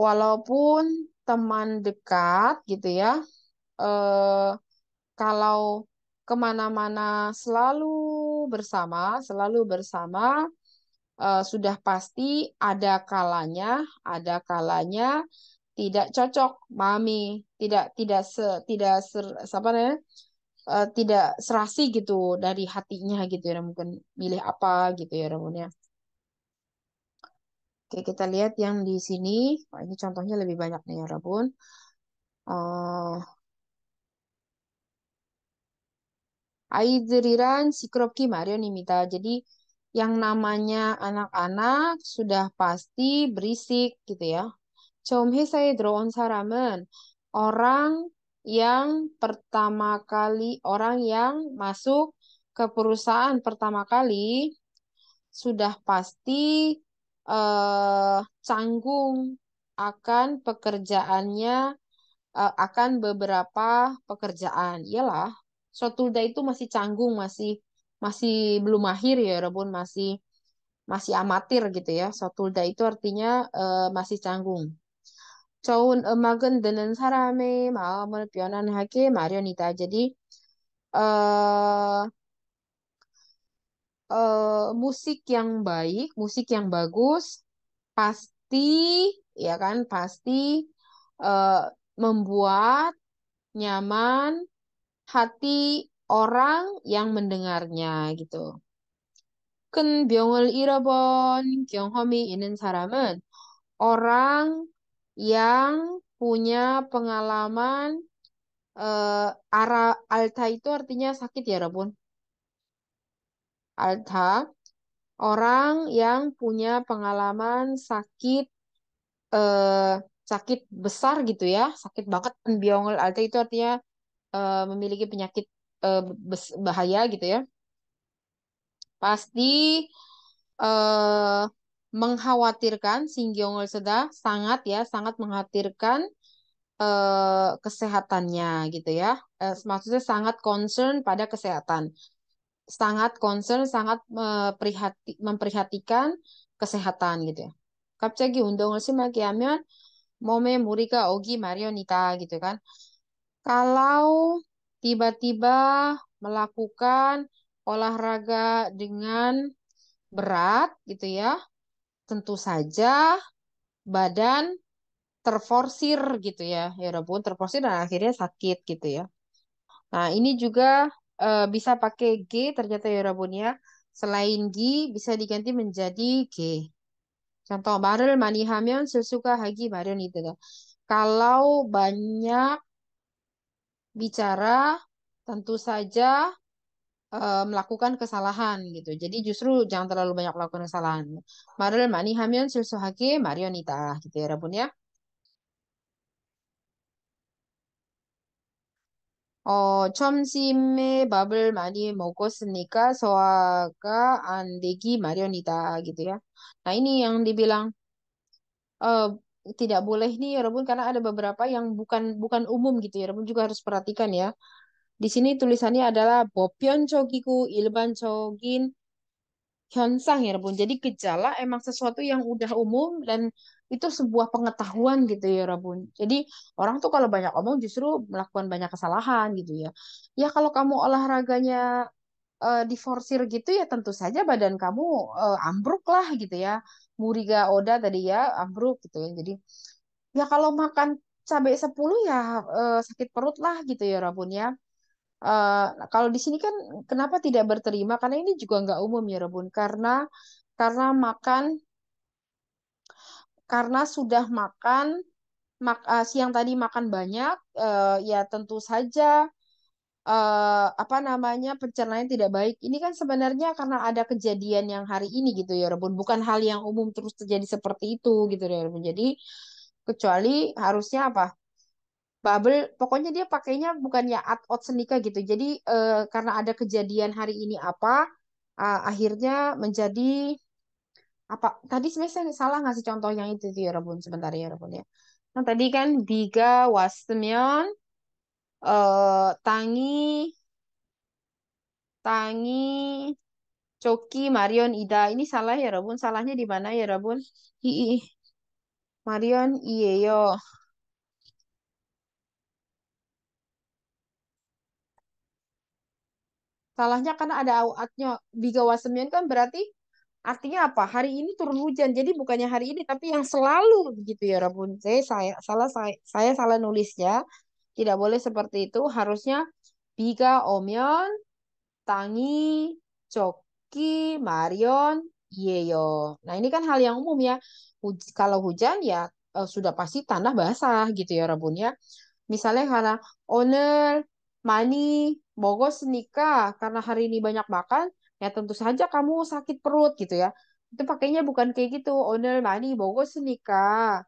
walaupun teman dekat gitu ya, eh, kalau kemana-mana selalu bersama, sudah pasti ada kalanya tidak cocok, mami, tidak apa namanya, tidak serasi gitu dari hatinya gitu ya, mungkin milih apa gitu ya, Ramon ya. Oke, kita lihat yang di sini. Wah, ini contohnya lebih banyak nih ya, Rabun. 어, 아이들이란 시끄럽기 마련입니다. Jadi yang namanya anak-anak sudah pasti berisik gitu ya. 처음 회사에 들어온 사람은 orang orang yang masuk ke perusahaan pertama kali sudah pasti canggung akan pekerjaannya akan beberapa pekerjaan. Iyalah, Sotulda itu masih canggung, masih masih belum mahir ya, Rebun masih masih amatir gitu ya. Sotulda itu artinya masih canggung. 좋은 음악은 듣는 사람의 마음을 변환하게 마련이다. Jadi eh musik yang baik, musik yang bagus pasti ya kan pasti eh, membuat nyaman hati orang yang mendengarnya gitu. 큰 병을 잃어본 경험이 있는 사람은 orang yang punya pengalaman alta itu artinya sakit ya, Rabun. Alta, orang yang punya pengalaman sakit eh, sakit besar gitu ya, sakit banget. Biongel alta itu artinya memiliki penyakit bahaya gitu ya. Pasti eh, mengkhawatirkan Singgyongol Seda sangat ya, sangat mengkhawatirkan kesehatannya gitu ya. Maksudnya sangat concern pada kesehatan. Sangat concern, sangat memperhatikan kesehatan gitu ya. 갑자기 운동을 심하게 하면 몸에 무리가 오기 마련이다 gitu kan. Kalau tiba-tiba melakukan olahraga dengan berat gitu ya, tentu saja badan terforsir gitu ya, ya walaupun terforsir dan akhirnya sakit gitu ya. Nah, ini juga bisa pakai G ternyata ya Rabun ya. Selain G bisa diganti menjadi G. Contoh, 말을 많이 하면 실수가 하기 마련이다. Kalau banyak bicara, tentu saja melakukan kesalahan gitu. Jadi justru jangan terlalu banyak melakukan kesalahan. 말을 많이 하면 실수하기 마련이다 gitu ya Rabun ya. 점심에 밥을 많이 먹었으니까 소화가 안 되기 마련이다 gitu ya. Nah ini yang dibilang eh, tidak boleh nih ya Rabun karena ada beberapa yang bukan bukan umum gitu ya Rabun juga harus perhatikan ya. Di sini tulisannya adalah 보편적이고 일반적인 현상 ya Rabun. Jadi gejala emang sesuatu yang udah umum dan itu sebuah pengetahuan gitu ya Rabun. Jadi orang tuh kalau banyak omong justru melakukan banyak kesalahan gitu ya. Ya kalau kamu olahraganya diforsir gitu ya tentu saja badan kamu ambruk lah gitu ya. Muriga Oda tadi ya ambruk gitu ya. Jadi ya kalau makan cabai 10 ya sakit perut lah gitu ya Rabun ya. Kalau di sini kan kenapa tidak berterima? Karena ini juga nggak umum ya Rabun. Karena makan karena sudah makan siang tadi makan banyak ya tentu saja apa namanya pencernaan tidak baik. Ini kan sebenarnya karena ada kejadian yang hari ini gitu ya Rabun. Bukan hal yang umum terus terjadi seperti itu gitu ya Rabun. Jadi kecuali harusnya apa? Bubble, pokoknya dia pakainya bukannya out senika gitu. Jadi karena ada kejadian hari ini apa, akhirnya menjadi apa? Tadi sebenarnya saya salah ngasih contoh yang itu tuh ya Rabun. Sebentar ya Rabun ya. Nah tadi kan biga wasmyeon tangi tangi coki Marion Ida. Ini salah ya Rabun. Salahnya di mana ya Rabun? Ih, Marion Iyeyo. Salahnya karena ada awatnya. Biga wasmyeon kan berarti artinya apa? Hari ini turun hujan. Jadi bukannya hari ini, tapi yang selalu begitu ya Rabun. Saya salah nulisnya. Tidak boleh seperti itu. Harusnya biga omyon, tangi, coki, marion, yeyo. Nah ini kan hal yang umum ya. Kalau hujan ya sudah pasti tanah basah gitu ya Rabun ya. Misalnya karena owner money 먹었으니까 karena hari ini banyak makan, ya tentu saja kamu sakit perut gitu ya. Itu pakainya bukan kayak gitu. owner money 먹었으니까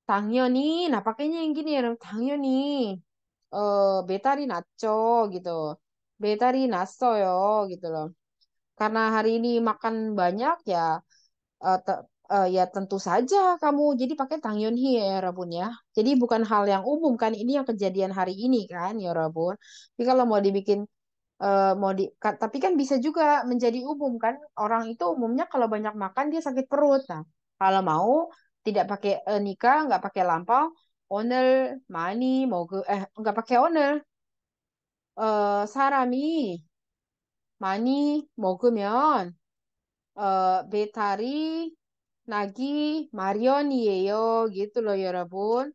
당연히, nah pakainya yang gini ya, 당연히 배달이 났죠 gitu. 배달이 났어요 gitu loh. Karena hari ini makan banyak ya ya tentu saja kamu jadi pakai Tangyunhi ya Rabun ya. Jadi bukan hal yang umum kan ini yang kejadian hari ini kan ya Rabun. Jadi kalau mau dibikin Tapi kan bisa juga menjadi umum kan, orang itu umumnya kalau banyak makan dia sakit perut. Nah, kalau mau tidak pakai nikah, nggak pakai lampau, onel mani mau ke nggak pakai onel, 사람이 많이 먹으면 배탈이 나기 마련이에요. Gitu loh ya Rabun.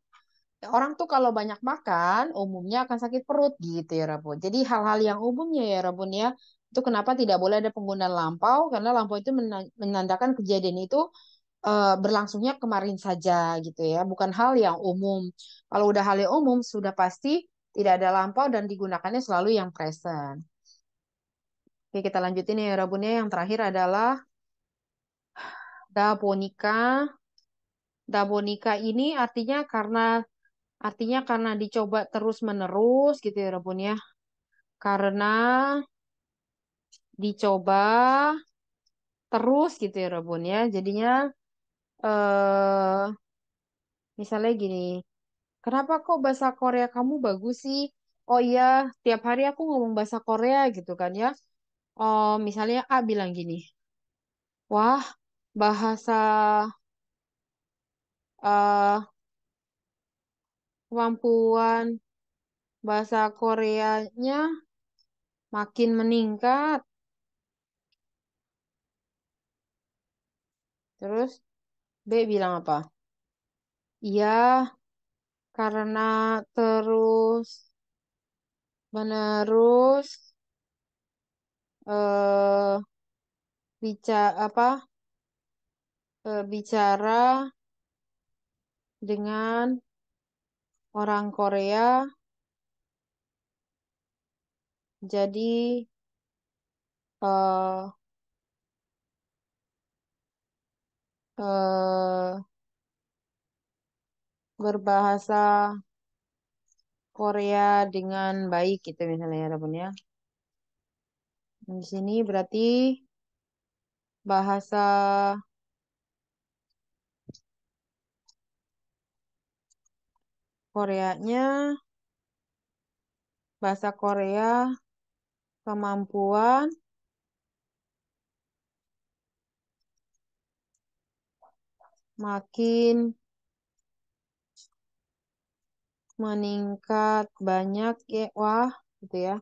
Orang tuh kalau banyak makan, umumnya akan sakit perut gitu ya Rabun. Jadi hal-hal yang umumnya ya Rabun ya, itu kenapa tidak boleh ada penggunaan lampau, karena lampau itu menandakan kejadian itu berlangsungnya kemarin saja gitu ya, bukan hal yang umum. Kalau udah hal yang umum, sudah pasti tidak ada lampau dan digunakannya selalu yang present. Oke, kita lanjutin ya Rabunnya. Yang terakhir adalah dabonika. Dabonika ini artinya karena dicoba terus-menerus gitu ya Rabun ya. Karena dicoba terus gitu ya Rabun ya. Jadinya eh misalnya gini, kenapa kok bahasa Korea kamu bagus sih? Oh iya, tiap hari aku ngomong bahasa Korea gitu kan ya. Oh, misalnya A bilang gini, wah, bahasa eh kemampuan bahasa Koreanya makin meningkat. Terus B bilang apa? Iya, karena terus menerus eh bicara dengan orang Korea, jadi eh eh berbahasa Korea dengan baik gitu misalnya ya Rabun ya. Di sini berarti bahasa Koreanya, bahasa Korea kemampuan makin meningkat banyak ya. Wah, gitu ya.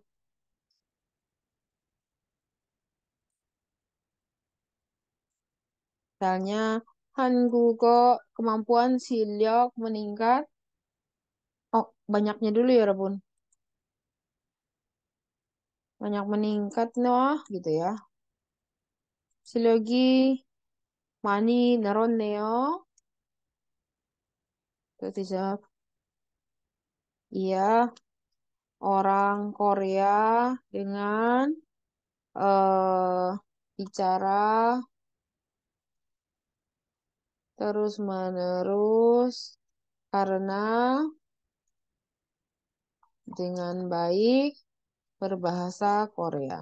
Misalnya Hangugo kemampuan silyok meningkat. Oh, banyaknya dulu ya, Rabun. Banyak meningkat, wah, gitu ya. 실력이 많이 늘었네요. Terus dijawab, iya, orang Korea dengan bicara terus-menerus karena dengan baik berbahasa Korea.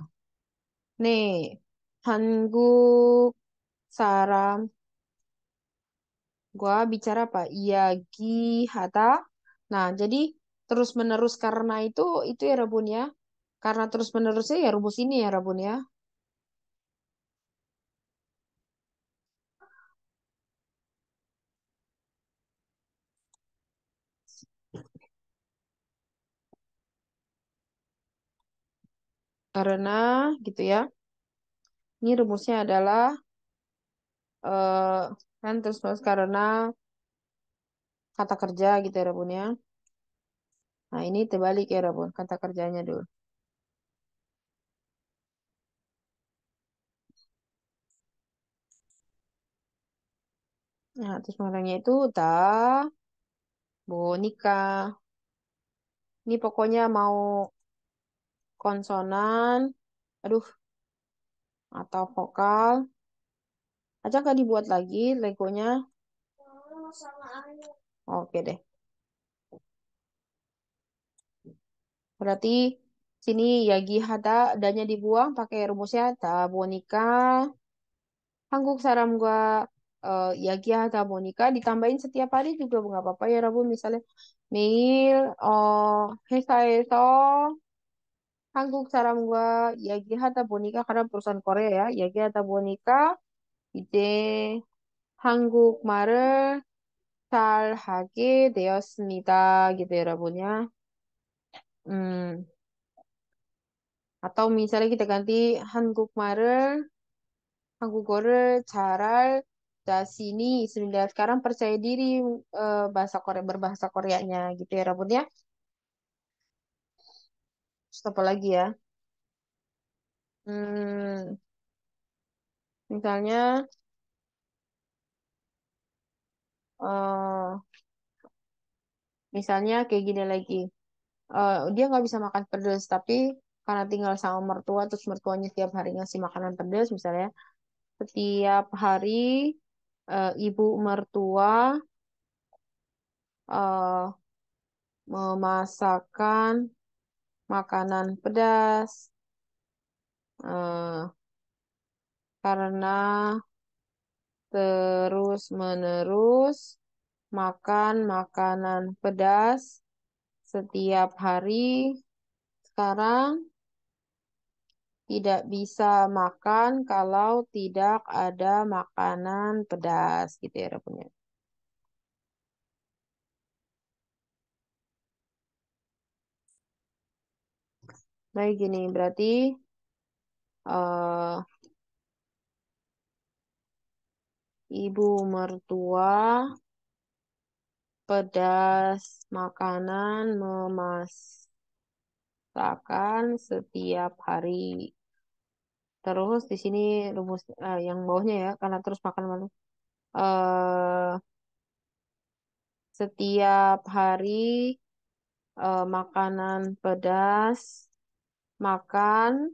Nih, 한국 사람, gua bicara apa? Yagi hata. Nah, jadi terus-menerus karena itu ya Rabun ya. Karena terus-menerusnya ya rumus ini ya Rabun ya. Karena gitu ya. Ini rumusnya adalah eh kan terus-menerus karena kata kerja gitu ya Rabun ya. Nah, ini terbalik ya Rabun, kata kerjanya dulu. Nah, terus maknanya itu bonika. Ini pokoknya mau konsonan, aduh, atau vokal. Aja nggak dibuat lagi Legonya. Oke deh. Berarti sini Yagi Hada adanya dibuang pakai rumusnya bonika. Hangguk saram gua Yagi Hada bonika ditambahin setiap hari juga nggak apa-apa ya Rabu misalnya mail 회사에서 한국 사람과 이야기하다 보니까 karena perusahaan Korea ya, 이야기하다 보니까 이제 한국말을 잘 하게 되었습니다. gitu ya, 여러분 ya. Hmm. Atau misalnya kita ganti 한국어를 잘할 자신이 있습니다. Sekarang percaya diri bahasa Korea berbahasa Koreanya gitu ya, Rabun ya. Terus apa lagi ya? Hmm, misalnya eh misalnya kayak gini lagi. Dia nggak bisa makan pedas, tapi karena tinggal sama mertua, terus mertuanya tiap hari ngasih makanan pedas, misalnya setiap hari ibu mertua eh, memasakkan makanan pedas eh, karena terus-menerus makan makanan pedas setiap hari. Sekarang tidak bisa makan kalau tidak ada makanan pedas gitu ya punya. Baik gini berarti eh, ibu mertua pedas makanan memasakkan setiap hari. Terus di sini rumus yang bawahnya ya karena terus makan malu. Eh, setiap hari makanan pedas makan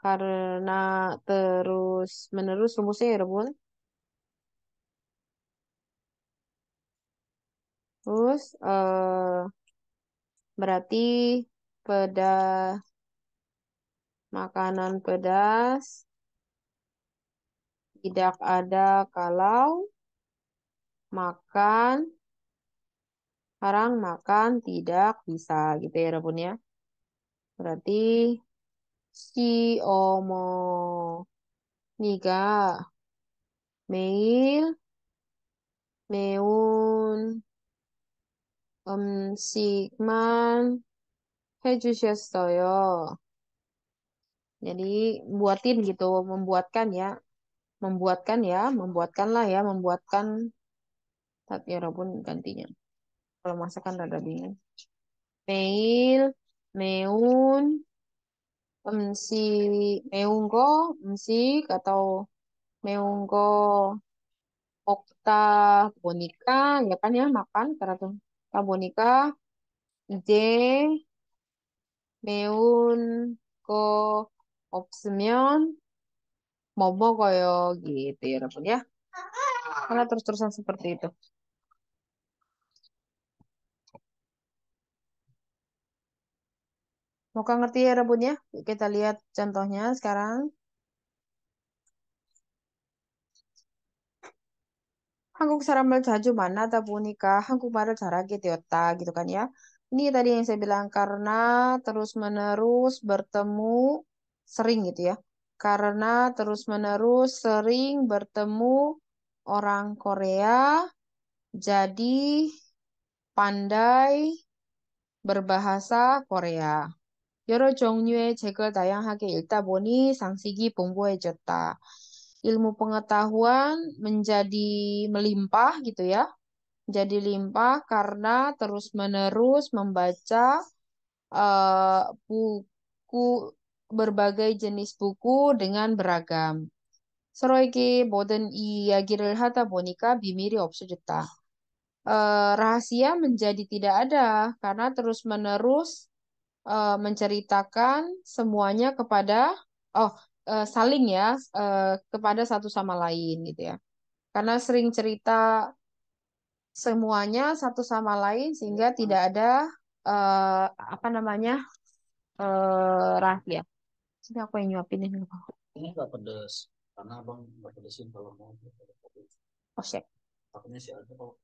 karena terus menerus rumusnya ya Rebun. Terus berarti pedas makanan pedas tidak ada kalau makan sekarang makan tidak bisa gitu ya Rebun ya. Berarti si omo 니가 매일 매운 음식만 해주셨어요. Jadi buatin gitu, membuatkanlah ya, membuatkan. Tapi ya Rabbun gantinya. Kalau masakan rada bingung. 매일 매운 매운 거, 음식 atau 매운 거 먹다 보니까, ya kan ya makan karena tuh 보니까 이제 매운 거 없으면 뭐 먹어요 gitu ya 여러분 ya. Karena terus-terusan seperti itu. Mau ngerti ya Rabun ya? Yuk kita lihat contohnya sekarang. 한국 사람을 자주 만나다 보니까 한국말을 잘하게 되었다 gitu kan ya. Ini tadi yang saya bilang karena terus-menerus bertemu sering gitu ya. Karena terus-menerus sering bertemu orang Korea jadi pandai berbahasa Korea. 여러 종류의 책을 다양하게 읽다 보니 상식이 풍부해졌다. Ilmu pengetahuan menjadi melimpah gitu ya. Jadi limpah karena terus-menerus membaca buku berbagai jenis buku dengan beragam. 서로에게 모든 이야기를 하다 보니까 비밀이 없어졌다. Rahasia menjadi tidak ada karena terus-menerus menceritakan semuanya kepada saling ya kepada satu sama lain gitu ya. Karena sering cerita semuanya satu sama lain sehingga tidak ada apa namanya rahasia. Sini aku yang nyuapin ini. Ini nggak pedes, karena abang nggak pedesin kalau mau. Oh shit. Takutnya sih ada kok.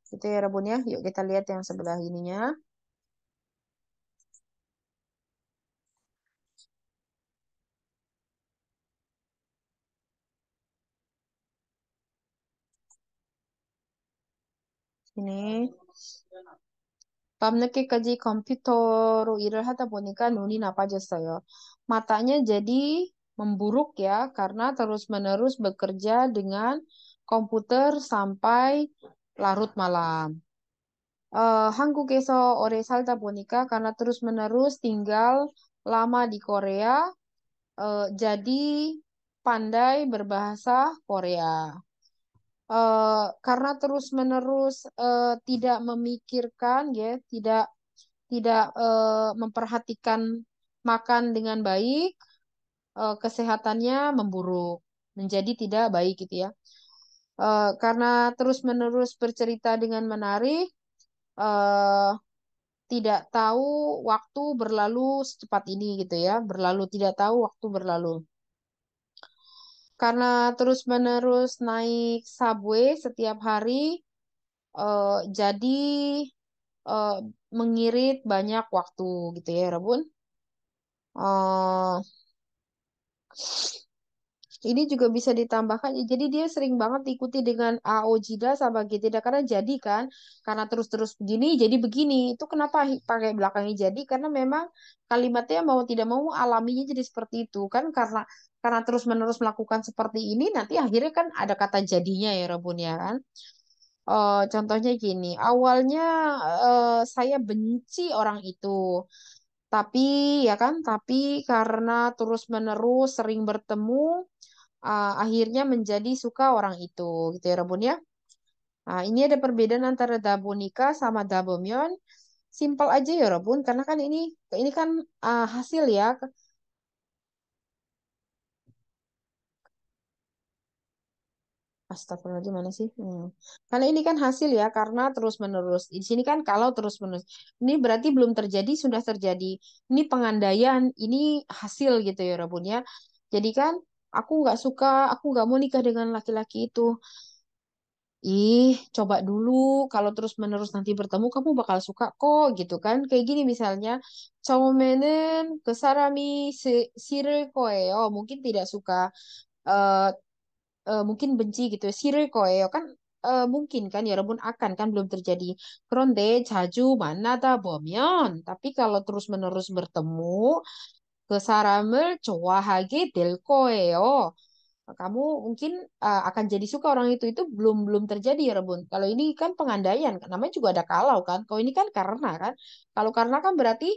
Itu ya Rabun ya. Yuk kita lihat yang sebelah ininya. ini. 밤늦게까지 컴퓨터로 일을 하다 보니까 눈이 나빠졌어요. Matanya jadi memburuk ya karena terus-menerus bekerja dengan komputer sampai larut malam. 한국에서 오래 살다 보니까 karena terus-menerus tinggal lama di Korea, jadi pandai berbahasa Korea. Karena terus-menerus tidak memikirkan ya, tidak tidak memperhatikan makan dengan baik, kesehatannya memburuk, menjadi tidak baik gitu ya. Karena terus-menerus bercerita dengan menarik, eh, tidak tahu waktu berlalu secepat ini gitu ya, berlalu tidak tahu waktu berlalu. Karena terus-menerus naik subway setiap hari, jadi eh, mengirit banyak waktu gitu ya, Rabun. Eh, ini juga bisa ditambahkan. Jadi dia sering banget ikuti dengan AOJIDA sama GTDA karena jadi kan, karena terus-terus begini, jadi begini. Itu kenapa pakai belakangnya jadi? Karena memang kalimatnya mau tidak mau alaminya jadi seperti itu kan karena terus-menerus melakukan seperti ini, nanti akhirnya kan ada kata jadinya ya, Rabun ya kan. Contohnya gini, awalnya saya benci orang itu, tapi ya kan, tapi karena terus-menerus sering bertemu, akhirnya menjadi suka orang itu, gitu ya, Rabun ya. Nah, ini ada perbedaan antara dabonika sama dabomyeon. Simpel aja ya, Rabun, karena kan ini kan hasil ya. Astagfirullahaladzim mana sih? Karena ini kan hasil ya, karena terus-menerus. Di sini kan kalau terus-menerus. Ini berarti belum terjadi, sudah terjadi. Ini pengandaian, ini hasil gitu ya, Rabun ya. Jadi kan, aku nggak suka, aku nggak mau nikah dengan laki-laki itu. Ih, coba dulu. Kalau terus-menerus nanti bertemu, kamu bakal suka kok, gitu kan? Kayak gini misalnya, 처음에는 그 사람이 싫을 거예요. Mungkin tidak suka. eh, mungkin benci gitu ya. 싫을 거예요 kan mungkin kan ya 여러분 akan kan belum terjadi. 그런데 자주 만나다 보면 tapi kalau terus-menerus bertemu ke saram을 좋아하게 될 거예요. Kamu mungkin akan jadi suka orang itu belum belum terjadi ya Rebun. Kalau ini kan pengandaian, kan namanya juga ada kalau kan. Kalau ini kan karena kan. Kalau karena kan berarti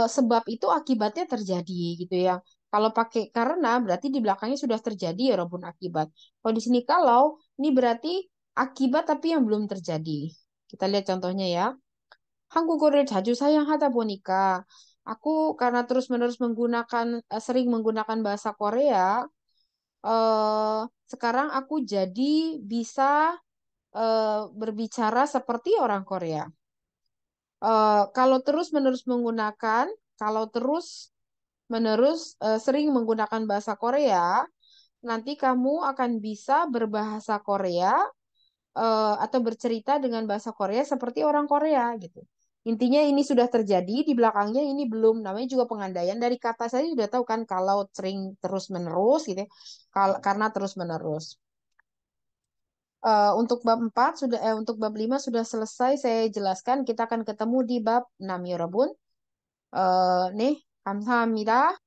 sebab itu akibatnya terjadi gitu ya. Kalau pakai karena berarti di belakangnya sudah terjadi ya Rebun akibat. Kalau di sini kalau ini berarti akibat tapi yang belum terjadi. Kita lihat contohnya ya. 한국어를 자주 사용하다 보니까 aku karena terus-menerus sering menggunakan bahasa Korea, eh, sekarang aku jadi bisa berbicara seperti orang Korea. Kalau terus-menerus kalau terus-menerus sering menggunakan bahasa Korea, nanti kamu akan bisa berbahasa Korea atau bercerita dengan bahasa Korea seperti orang Korea gitu. Intinya ini sudah terjadi, di belakangnya ini belum. Namanya juga pengandaian. Dari kata saya sudah tahu kan kalau sering terus-menerus gitu ya. Karena terus-menerus. Untuk bab 4 untuk bab 5 sudah selesai saya jelaskan. Kita akan ketemu di bab 6 ya, Rabun. 네, 감사합니다.